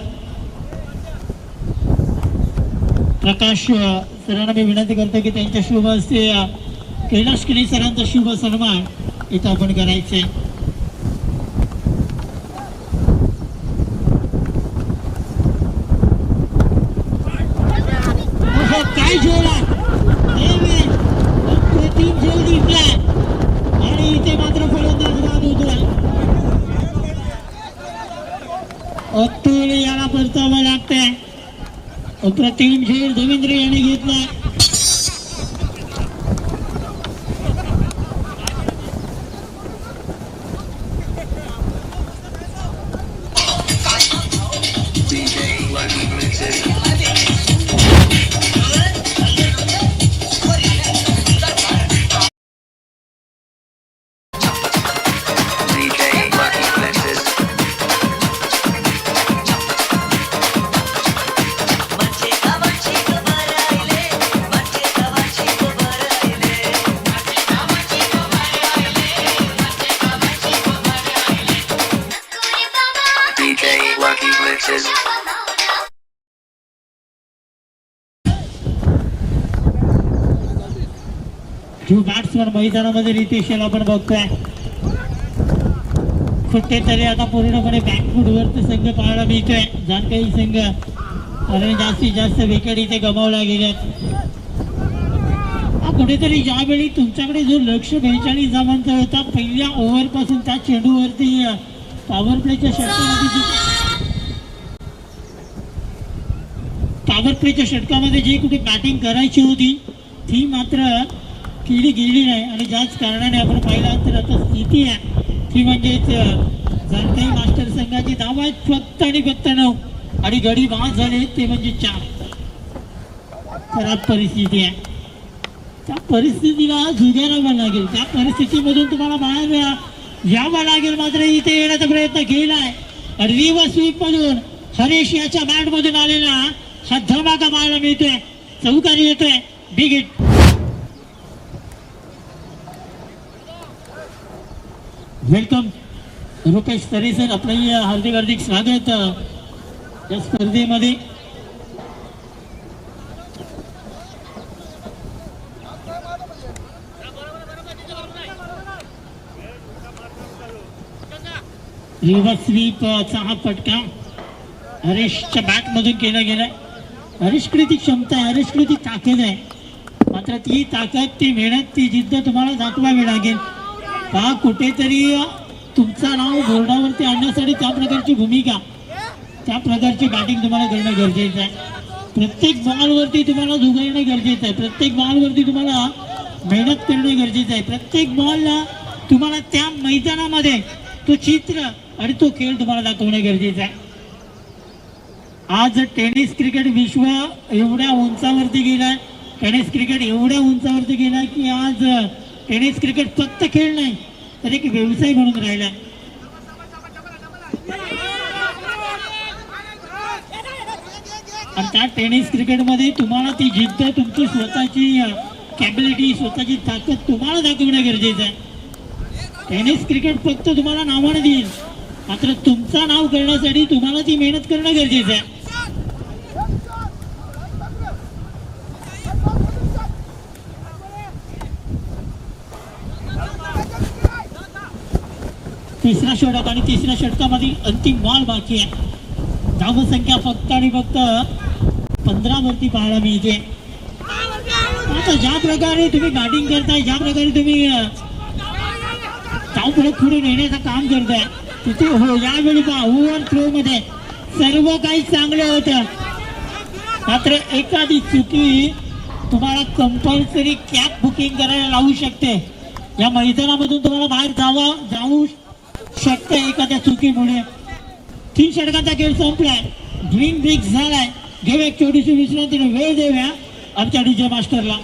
प्रकाश सरांना मी विनंती करतो की त्यांच्या शुभ हस्ते कैलास किडी सरांचा शुभ सन्मान इथं आपण करायचे. काय झेल आहे अप्रतिम झेल दिसलाय आणि इथे मात्र फलंदाज बाद होतोय. अतुल याला परतावं लागतंय. अप्रतिम झेल देवेंद्र याने घेतलाय. जो बॅट्समन मैदानामध्ये रितेश आपण बघतोय कुठेतरी आता पूर्णपणे बॅकफूटवरती संघ पाहायला मिळतोय. जानकारी संघ आणि जास्तीत जास्त विकेट इथे गमावल्या गेल्यात. कुठेतरी ज्यावेळी तुमच्याकडे जो लक्ष 42 धावांचा होता पहिल्या ओव्हर पासून त्या चेंडूवरती पॉवर प्लेच्या षटकामध्ये जी कुठे बॅटिंग करायची होती ती मात्र केली गेली नाही. आणि ज्याच कारणाने आपण पाहिलं तर आता स्थिती आहे ती म्हणजेच जानकारी मास्टर संघाची धाव आहेत फक्त आणि फक्त 9 आणि गडी बाद झाले ते म्हणजे 4. खराब परिस्थिती आहे. त्या परिस्थितीला झुगारावं लागेल. त्या परिस्थितीमधून तुम्हाला बाहेर यावं लागेल. मात्र इथे येण्याचा प्रयत्न केलाय. रिव्हर्स स्वीप मधून हरीश याच्या बॅट मधून आलेला हा धमाका पाहायला मिळतोय. चौकारी येतोय. Big hit. वेलकम रुपेश तरे सर, आपलं हार्दिक हार्दिक स्वागत या स्पर्धेमध्ये. रिव्हर्स स्वीपचा हा फटका हरीशच्या बॅट मधून केला गेलाय. हरीशकडे ती क्षमता आहे, हरीशकडे ती ताकद आहे. मात्र ती ताकद, ती मेहनत, ती जिद्द तुम्हाला दाखवावी लागेल. का कुठेतरी तुमचं नाव बोर्डावरती आणण्यासाठी त्या प्रकारची भूमिका, त्या प्रकारची बॅटिंग तुम्हाला करणं गरजेचं आहे. प्रत्येक बॉलवरती तुम्हाला झुगारणं गरजेचं आहे. प्रत्येक बॉलवरती तुम्हाला मेहनत करणं गरजेचं आहे. प्रत्येक बॉलला तुम्हाला त्या मैदानामध्ये तो चित्र आणि तो खेळ तुम्हाला दाखवणं गरजेचं आहे. आज टेनिस क्रिकेट विश्व एवढ्या उंचावरती गेलाय, टेनिस क्रिकेट एवढ्या उंचावरती गेलाय की आज टेनिस क्रिकेट फक्त खेळ नाही तर एक व्यवसाय म्हणून राहिला. आणि त्या टेनिस क्रिकेटमध्ये तुम्हाला ती जिद्द, तुमची स्वतःची कॅपॅबिलिटी, स्वतःची ताकद तुम्हाला दाखवणं गरजेचं आहे. टेनिस क्रिकेट फक्त तुम्हाला नावाने देईल, मात्र तुमचं नाव करण्यासाठी तुम्हाला ती मेहनत करणं गरजेचं आहे. तिसरा षटक आणि तिसऱ्या षटकामध्ये अंतिम बॉल बाकी आहे. धावसंख्या फक्त आणि फक्त 15 वरती पाहायला मिळते. आता ज्या प्रकारे तुम्ही बॅटिंग करताय, ज्या प्रकारे तुम्ही धाव पुढे नेण्याचं काम करताय तिथे हो यावेळी ओव्हर थ्रो मध्ये सर्व काही चांगलं होतं. मात्र एखादी चुकी तुम्हाला कंपल्सरी कॅब बुकिंग करायला लावू शकते. या मैदानामधून तुम्हाला बाहेर जाऊ शकते एखाद्या चुकीमुळे. 3 षटकांचा खेळ संपलाय, ड्रीम ब्रेक झालाय. घेऊया एक छोटीशी विश्रांतीने वेळ देऊया आमच्या डीजे मास्टरला.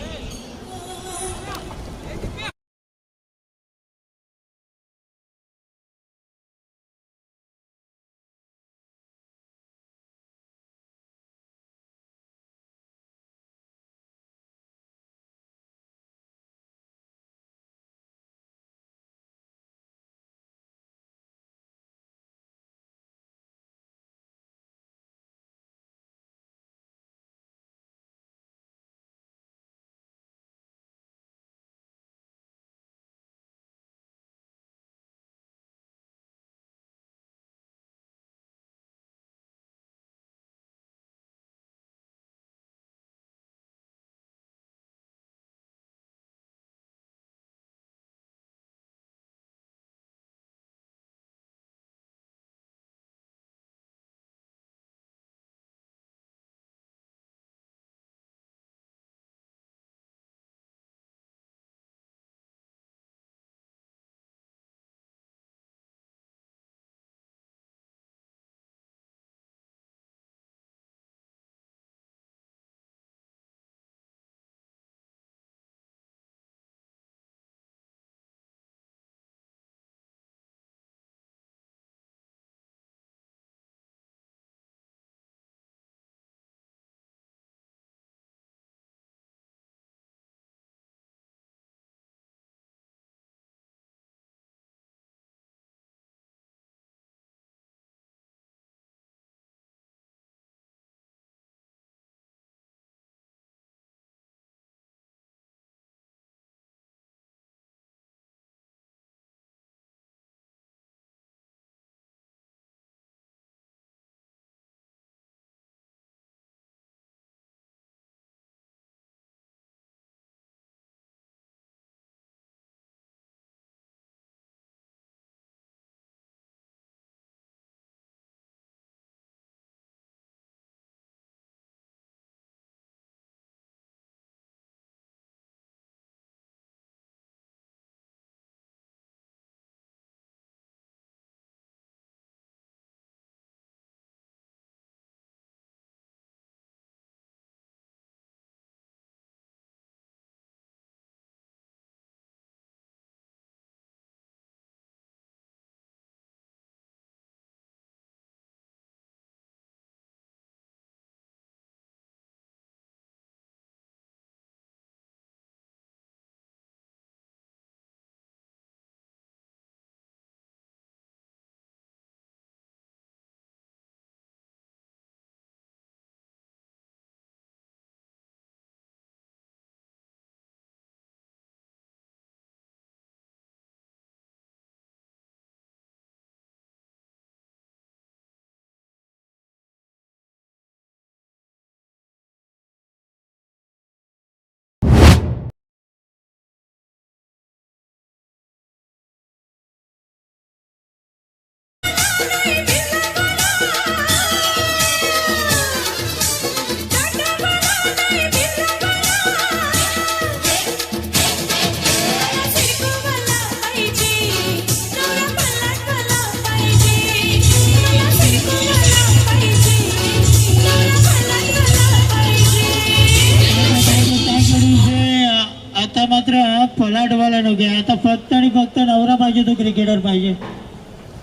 पलाटवाला नको आहे. आता फक्त आणि फक्त नवरा पाहिजे तो क्रिकेटर पाहिजे.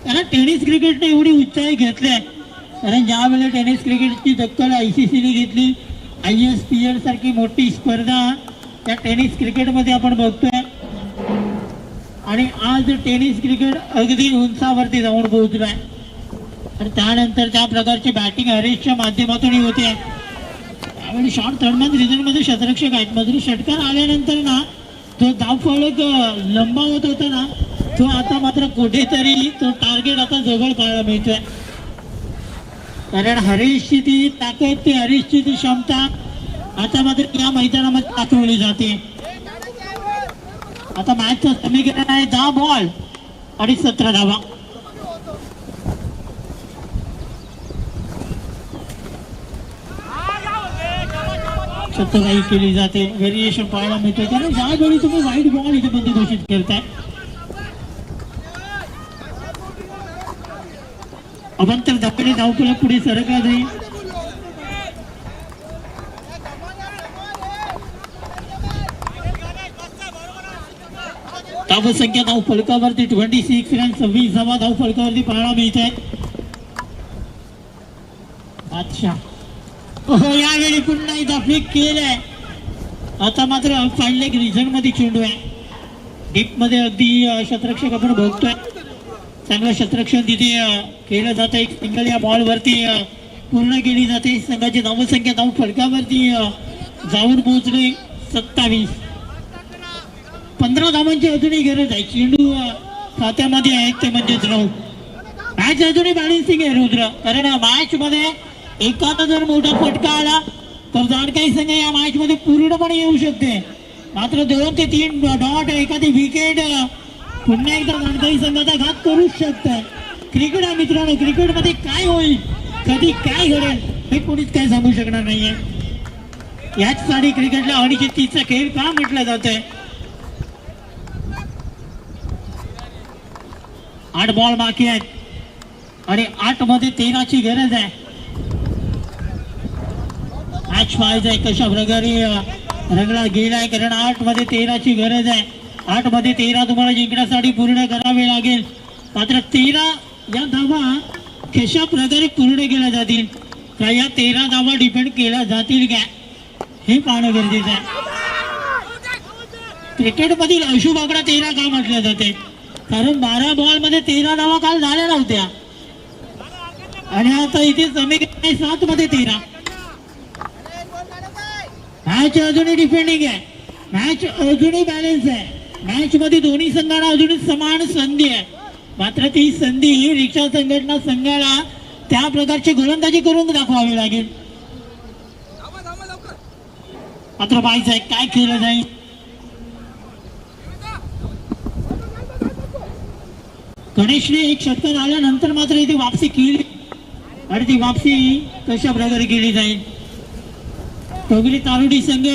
कारण टेनिस क्रिकेटने एवढी उंचाई घेतली आहे. कारण ज्या वेळेला टेनिस क्रिकेटची दखल ICC ने घेतली, ISPL सारखी मोठी स्पर्धा त्या टेनिस क्रिकेटमध्ये आपण बघतोय. आणि आज टेनिस क्रिकेट अगदी उंचावरती जाऊन पोहोचलाय. आणि त्यानंतर त्या प्रकारची बॅटिंग हरीशच्या माध्यमातून होते. त्यावेळी शॉर्ट थर्डमॅन रिझनमध्ये शतरक्षक आहेत. मात्र षटकार आल्यानंतर ना जो धावफलक लंबावत होता ना तो आता मात्र कुठेतरी तो टार्गेट आता जवळ पाहायला मिळतोय. कारण हरीशची ती ताकद, ती हरीशची ती क्षमता आता मात्र या मैदानामध्ये दाखवली जाते. आता मॅचचं समीकरण आहे 10 बॉल आणि 17 धावा. शतकाई केली जाते. व्हेरिएशन पाहायला मिळते. कारण ज्यावेळी तुम्ही वाईट बॉल इथे बंदी घोषित करताय, अवंतर धक्क्याने धावफलक पुढे सरकला जाईल. धावसंख्या धावफलकावरती 26 रन, 26 धावा धावफलकावरती पाहायला मिळत आहे. अच्छा हो, यावेळी पुन्हा एकदा फ्लिक केलंय. आता मात्र फाईन लेग रिझन मध्ये चेंडू आहे. डीप मध्ये अगदी शतरक्षक आपण बघतोय. चांगलं शतरक्षण तिथे केलं जातं. एक सिंगल या बॉलवरती पूर्ण केली जाते. संघाची धावसंख्या धावफलकावरती जाऊन पोहोचली 27. 15 धावांची अजूनही गरज आहे. चेंडू खात्यामध्ये आहेत ते म्हणजेच 9. मॅच अजूनही बॅलेन्सिंग आहे रुद्र. कारण मॅच मध्ये एखादा जर मोठा फटका आला तर जाणकाई संघ या मॅच मध्ये पूर्णपणे येऊ शकते. मात्र 2 ते 3 डॉट, एखादी विकेट पुन्हा एकदा जाणकाई संघाचा घात करूच शकतात. क्रिकेट आहे मित्रांनो. क्रिकेटमध्ये काय होईल, कधी काय घडेल हे कोणीच काय सांगू शकणार नाहीये. याचसाठी क्रिकेटला अनिश्चिततेचा खेळ का म्हटलं जातंय. 8 बॉल बाकी आहेत आणि 8 मध्ये 13ची गरज आहे. मॅच पाहायचा आहे कशा प्रकारे रंगला गेलाय. कारण 8 मध्ये 13ची गरज आहे. 8 मध्ये 13 तुम्हाला जिंकण्यासाठी पूर्ण करावे लागेल. मात्र 13 या धावा कशा प्रकारे पूर्ण केल्या जातील, का या 13 धावा डिपेंड केल्या जातील का हे पाहणं गरजेचं आहे. क्रिकेटमधील अशुभ आकडा 13 का म्हटलं जाते, कारण 12 बॉल मध्ये 13 धावा काल झाल्या नव्हत्या. आणि आता इथे समीकरण 7 मध्ये 13. मॅच अजूनही डिफेंडिंग आहे. मॅच अजूनही बॅलन्स आहे. मॅच मध्ये दोन्ही संघांना अजूनही समान संधी आहे. मात्र ती संधी ही रिक्षा संघटना संघाला त्या प्रकारची गोलंदाजी करून दाखवावी लागेल. मात्र पाहायचं आहे काय केलं जाईल. गणेशने एक षटकार आल्यानंतर मात्र इथे वापसी केली आणि ती वापसी कशा प्रकारे केली जाईल. कोगली तारुडी संघ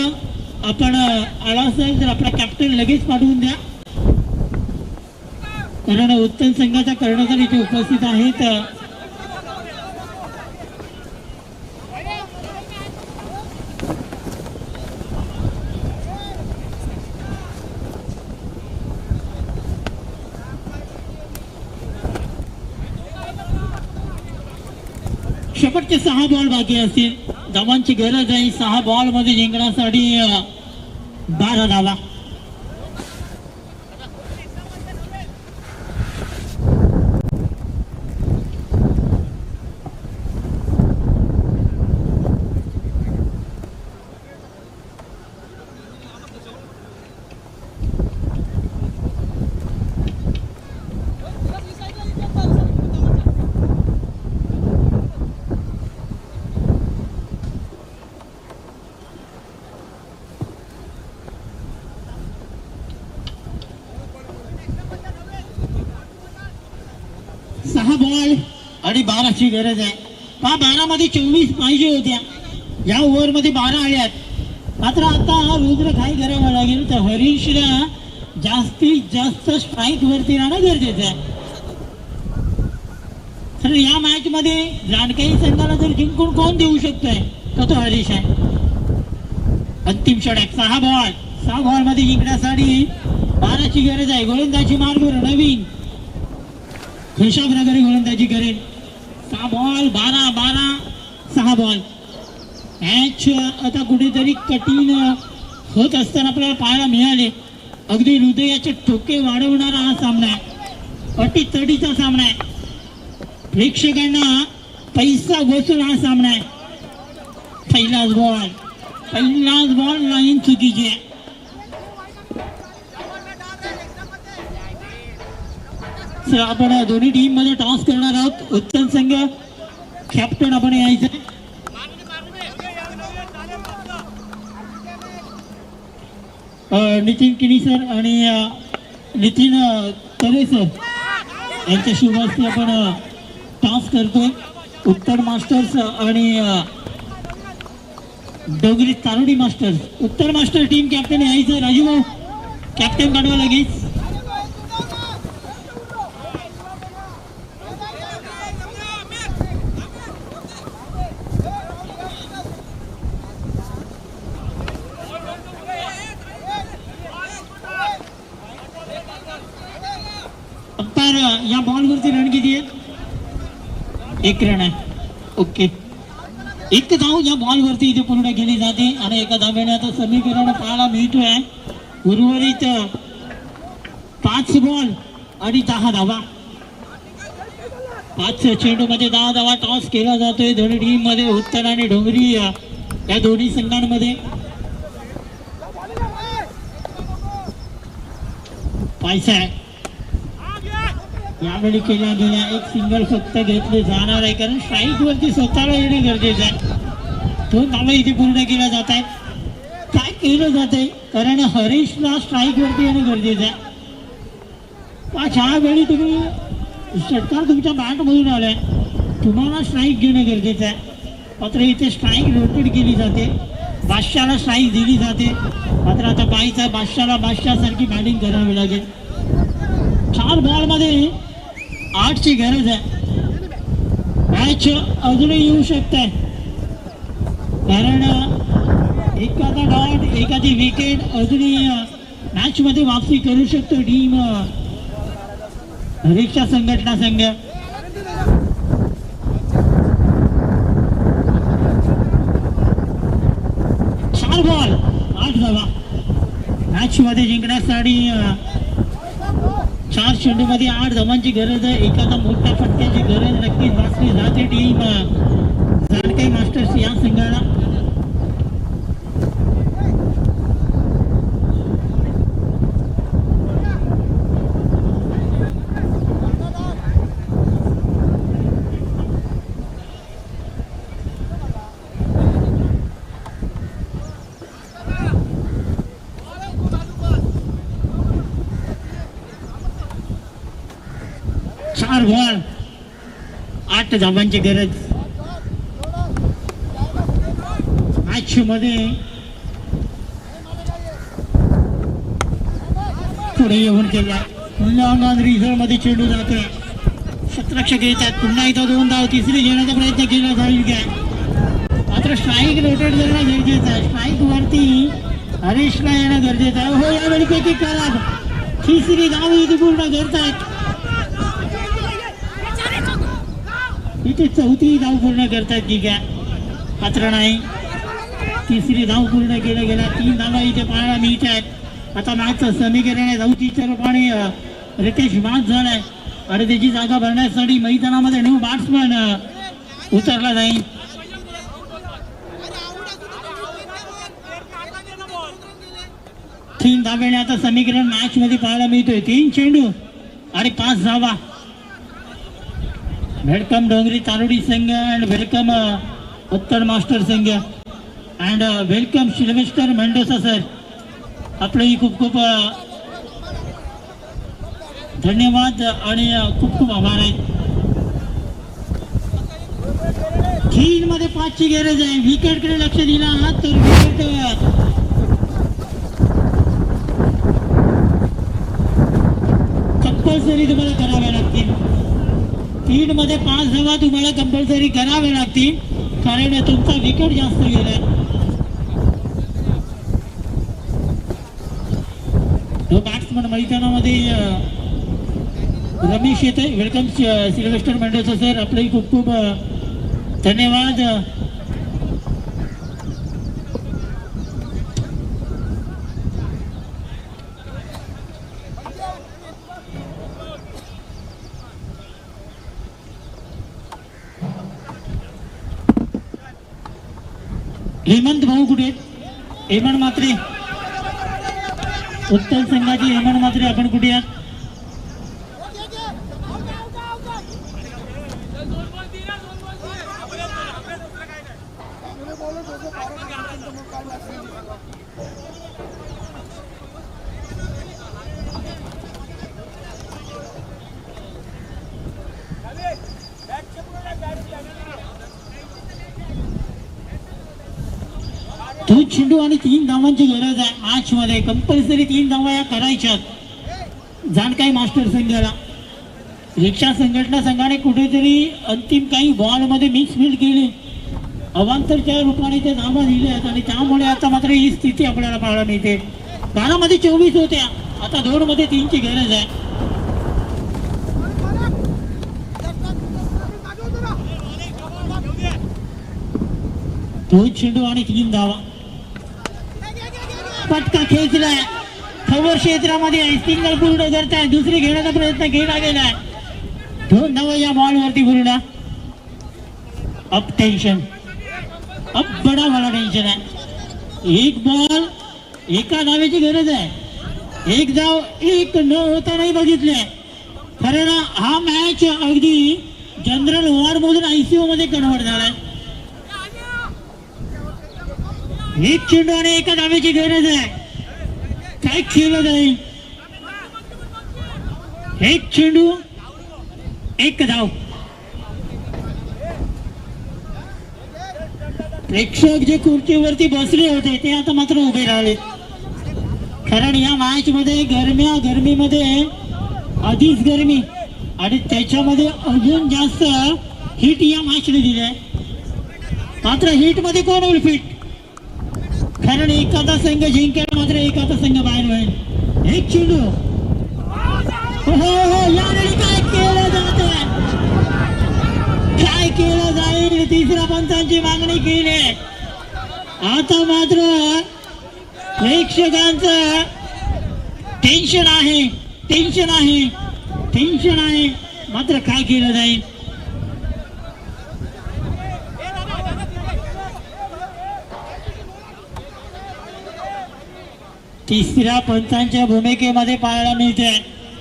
आपण आला असेल तर आपला कॅप्टन लगेच पाठवून द्या. कारण उत्तम संघाचा कर्णधार इथे उपस्थित आहेत. शेवटचे 6 बॉल बाकी असतील. धावांची गरज आहे 6 बॉल मध्ये जिंकण्यासाठी 12 धावा. बॉल आणि 12ची गरज आहे. 12 मध्ये 24 पाहिजे होत्या. या ओव्हर मध्ये 12 आल्यात. मात्र आता रुद्र काय करावं लागेल तर हरीशला जास्तीत जास्त स्ट्राईक वरती राहणं गरजेचं आहे. तर या मॅच मध्ये जाणकाई संघाला जर जिंकून कोण देऊ शकतोय तर तो हरीश आहे. अंतिम षटक 6 बॉल 6 बॉल मध्ये जिंकण्यासाठी 12ची गरज आहे. गोलंदाजी मार्गावर नवीन कशा प्रकारे गोलंदाजी करेल. 6 बॉल 12 6 बॉल. मॅच आता कुठेतरी कठीण होत असताना आपल्याला पाहायला मिळाले. अगदी हृदयाचे ठोके वाढवणारा हा सामना आहे. अटीतटीचा सामना आहे. प्रेक्षकांना पैसा वसूल हा सामना आहे. पहिलाच बॉल लाईन चुकीची आहे. चला, आपण दोन्ही टीम मध्ये टॉस करणार आहोत. उत्तम संघ कॅप्टन आपण यायचं. नितीन किनी सर आणि नितीन तरे सर यांच्या शुभ हस्ते आपण टॉस करतोय. उत्तर मास्टर्स आणि डोंगरी तारोडी मास्टर्स. उत्तर मास्टर टीम कॅप्टन यायचं. राजू भाऊ कॅप्टन काढवा लगेच. अंपायर या बॉलवरती रन किती आहेत? 1 रन आहे. ओके, 1 धाव या बॉलवरती इथे पूर्ण केली जाते आणि एका धाव्याने आता समीकरण पाहायला मिळतोय. उर्वरित 5 बॉल आणि 10 धावा. 5 चेंडू मध्ये 10 धावा. टॉस केला जातोय दोन्ही टीम मध्ये. उत्तर आणि डोंगरी या दोन्ही संघांमध्ये. पैसा आहे यावेळी केल्या गेल्या. 1 सिंगल फक्त घेतले जाणार आहे कारण स्ट्राईक वरती स्वतःला येणे गरजेचं आहे. 2 धावा इथे पूर्ण केल्या जात आहेत. काय केलं जात आहे कारण हरीशला स्ट्राईक वरती येणं गरजेचं आहे. ह्या वेळी तुम्ही षटकार तुमच्या बॅट मधून आलाय, तुम्हाला स्ट्राईक घेणं गरजेचं आहे. मात्र इथे स्ट्राईक रोटेट केली जाते. बादशाहला स्ट्राईक दिली जाते. मात्र आता पाहायचं बादशाहला बादशाहसारखी बॅटिंग करावी लागेल. 4 बॉल मध्ये 8ची गरज आहे. मॅच अजूनही येऊ शकते कारण एखादा डॉट एखादी विकेट अजूनही मॅच मध्ये वापसी करू शकतो टीम हरीशचा संघटना संघ. चार बॉल 8 धावा. मॅच मध्ये जिंकण्यासाठी 4 चेंडू मध्ये 8 धावांची गरज आहे. एखादा मोठ्या फटक्याची गरज नक्कीच भासली जाते टीम जानकाई मास्टर्स या संघाला. चार बॉल 8 धावांची गरज. मॅच मध्ये पुढे येऊन केला. पुन्हा रिझर्व मध्ये चेंडू जातोय. क्षेत्ररक्षक येतात. पुन्हा इथं 2 धाव. तिसरी घेण्याचा प्रयत्न केला जाईल काय. मात्र स्ट्राईक रोटेट करणं गरजेचं आहे. स्ट्राईक वरती हरीशला येणं गरजेचं आहे. हो, यावेळी पैकी करा. तिसरी धाव इथे पूर्ण करतायत. इथे 4थी धाव पूर्ण करतात की काय. मात्र नाही. तिसरी धाव पूर्ण केलं गेला. 3 धावा इथे पाहायला मिळत आहेत. आता मॅचचं समीकरण आहे 34 रूपाने रितेश बाद झालाय आणि त्याची जागा भरण्यासाठी मैदानामध्ये न्यू बॅट्समन उतरला जाईल. तीन धाव्याने आता समीकरण मॅच मध्ये पाहायला मिळतोय. 3 चेंडू आणि 5 धावा. वेलकम डोंगरी तारोडी संघ अँड वेलकम उत्तर मास्टर संघ and welcome Sylvester Mendoza sir. आपलंही खूप खूप धन्यवाद आणि खूप खूप आभार आहेत. 3 मध्ये 5ची गरज आहे. विकेटकडे लक्ष दिला आहात तर विकेट कंपल्सरी तुम्हाला कराव्या लागतील. 3 मध्ये 5 धावा तुम्हाला कंपल्सरी करावे लागतील कारण तुमचा विकेट जास्त गेलाय. तो बॅट्समन मैदानामध्ये रमेश येते. वेलकम सिल्वेस्टर मेंडोसा सर, आपले खूप खूप धन्यवाद. हेमंत भाऊ कुठे आहेत? हेमंत म्हात्रे, उत्तर संघाचे हेमंत म्हात्रे, आपण कुठे आहात? तो चेंडू आणि 3 धावांची गरज आहे मॅच मध्ये. कंपल्सरी 3 धावा या करायच्यात. जाणकाई मास्टर संघाला, रिक्षा संघटना संघाने कुठेतरी अंतिम काही बॉल मध्ये मिक्सफील्ड केली, अवांतरच्या रूपाने ते धावा दिल्यात आणि त्यामुळे आता मात्र ही स्थिती आपल्याला पाहायला मिळते. 12 मध्ये 24 होत्या, आता 2 मध्ये 3 ची गरज आहे. तो चेंडू आणि 3 धावा. पटका खेचलाय, खबर क्षेत्रामध्ये सिंगल पूर्ण करताय, दुसरी घेण्याचा प्रयत्न केला गेलाय. 2 धावा या बॉलवरती पूर्ण. अप टेन्शन, अब बडा वाला टेन्शन आहे. एक बॉल, एका धावेची गरज आहे. एक धाव एक न होता नाही बघितले. खरं ना, हा मॅच अगदी जनरल वॉर्ड मधून ICU मध्ये कन्वर्ट झालाय. एक चेंडू आणि एका धावेची गरज आहे. काय खेळलं जाईल? एक चेंडू, एक धाव. प्रेक्षक जे खुर्चीवरती बसले होते ते आता मात्र उभे राहिले. कारण या मॅच मध्ये गरमीमध्ये आधीच गरमी आणि त्याच्यामध्ये अजून जास्त हिट या मॅचने दिलाय. मात्र हिट मध्ये कोण होईल फिट? कारण एखादा संघ जिंकेल, मात्र एखादा संघ बाहेर होईल. एक चेंडू, हो यावेळी काय केलं जात, काय केलं जाईल? तिसऱ्या पंचांची मागणी केली. आता मात्र प्रेक्षकांचं टेन्शन आहे. मात्र काय केलं जाईल? तिसऱ्या पंचांच्या भूमिकेमध्ये पाहायला मिळते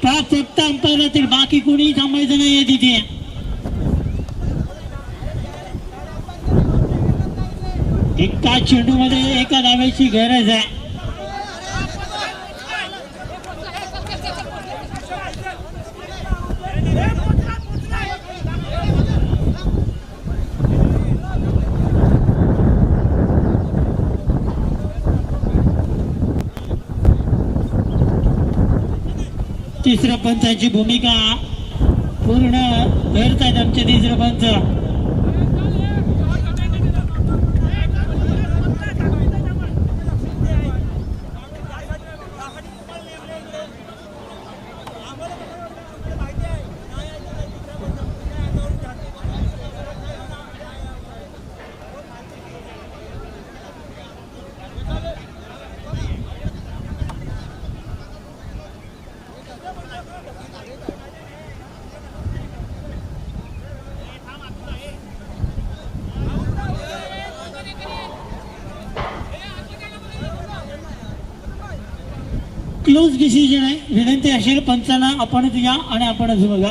फक्त अंपायरातील, बाकी कोणी थांबायचं नाहीये तिथे. एका चेंडू मध्ये एका धावेची गरज आहे. तिसऱ्या पंचाची भूमिका पूर्ण करतायत आमचे तिसरे पंच. क्लोज डिसिजन आहे. विनंती असेल पंचांना, आपणच या आणि आपणच बघा.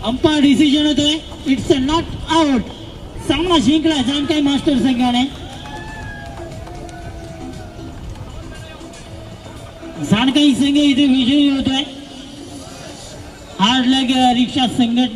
अंपायर डिसिजन होतोय, इट्स अ नॉट आउट. सामना जिंकला जानकाई मास्टर संघाने. जानकाई संघ इथे विजयी होतोय. हार्ड लॅग रिक्षा संघटना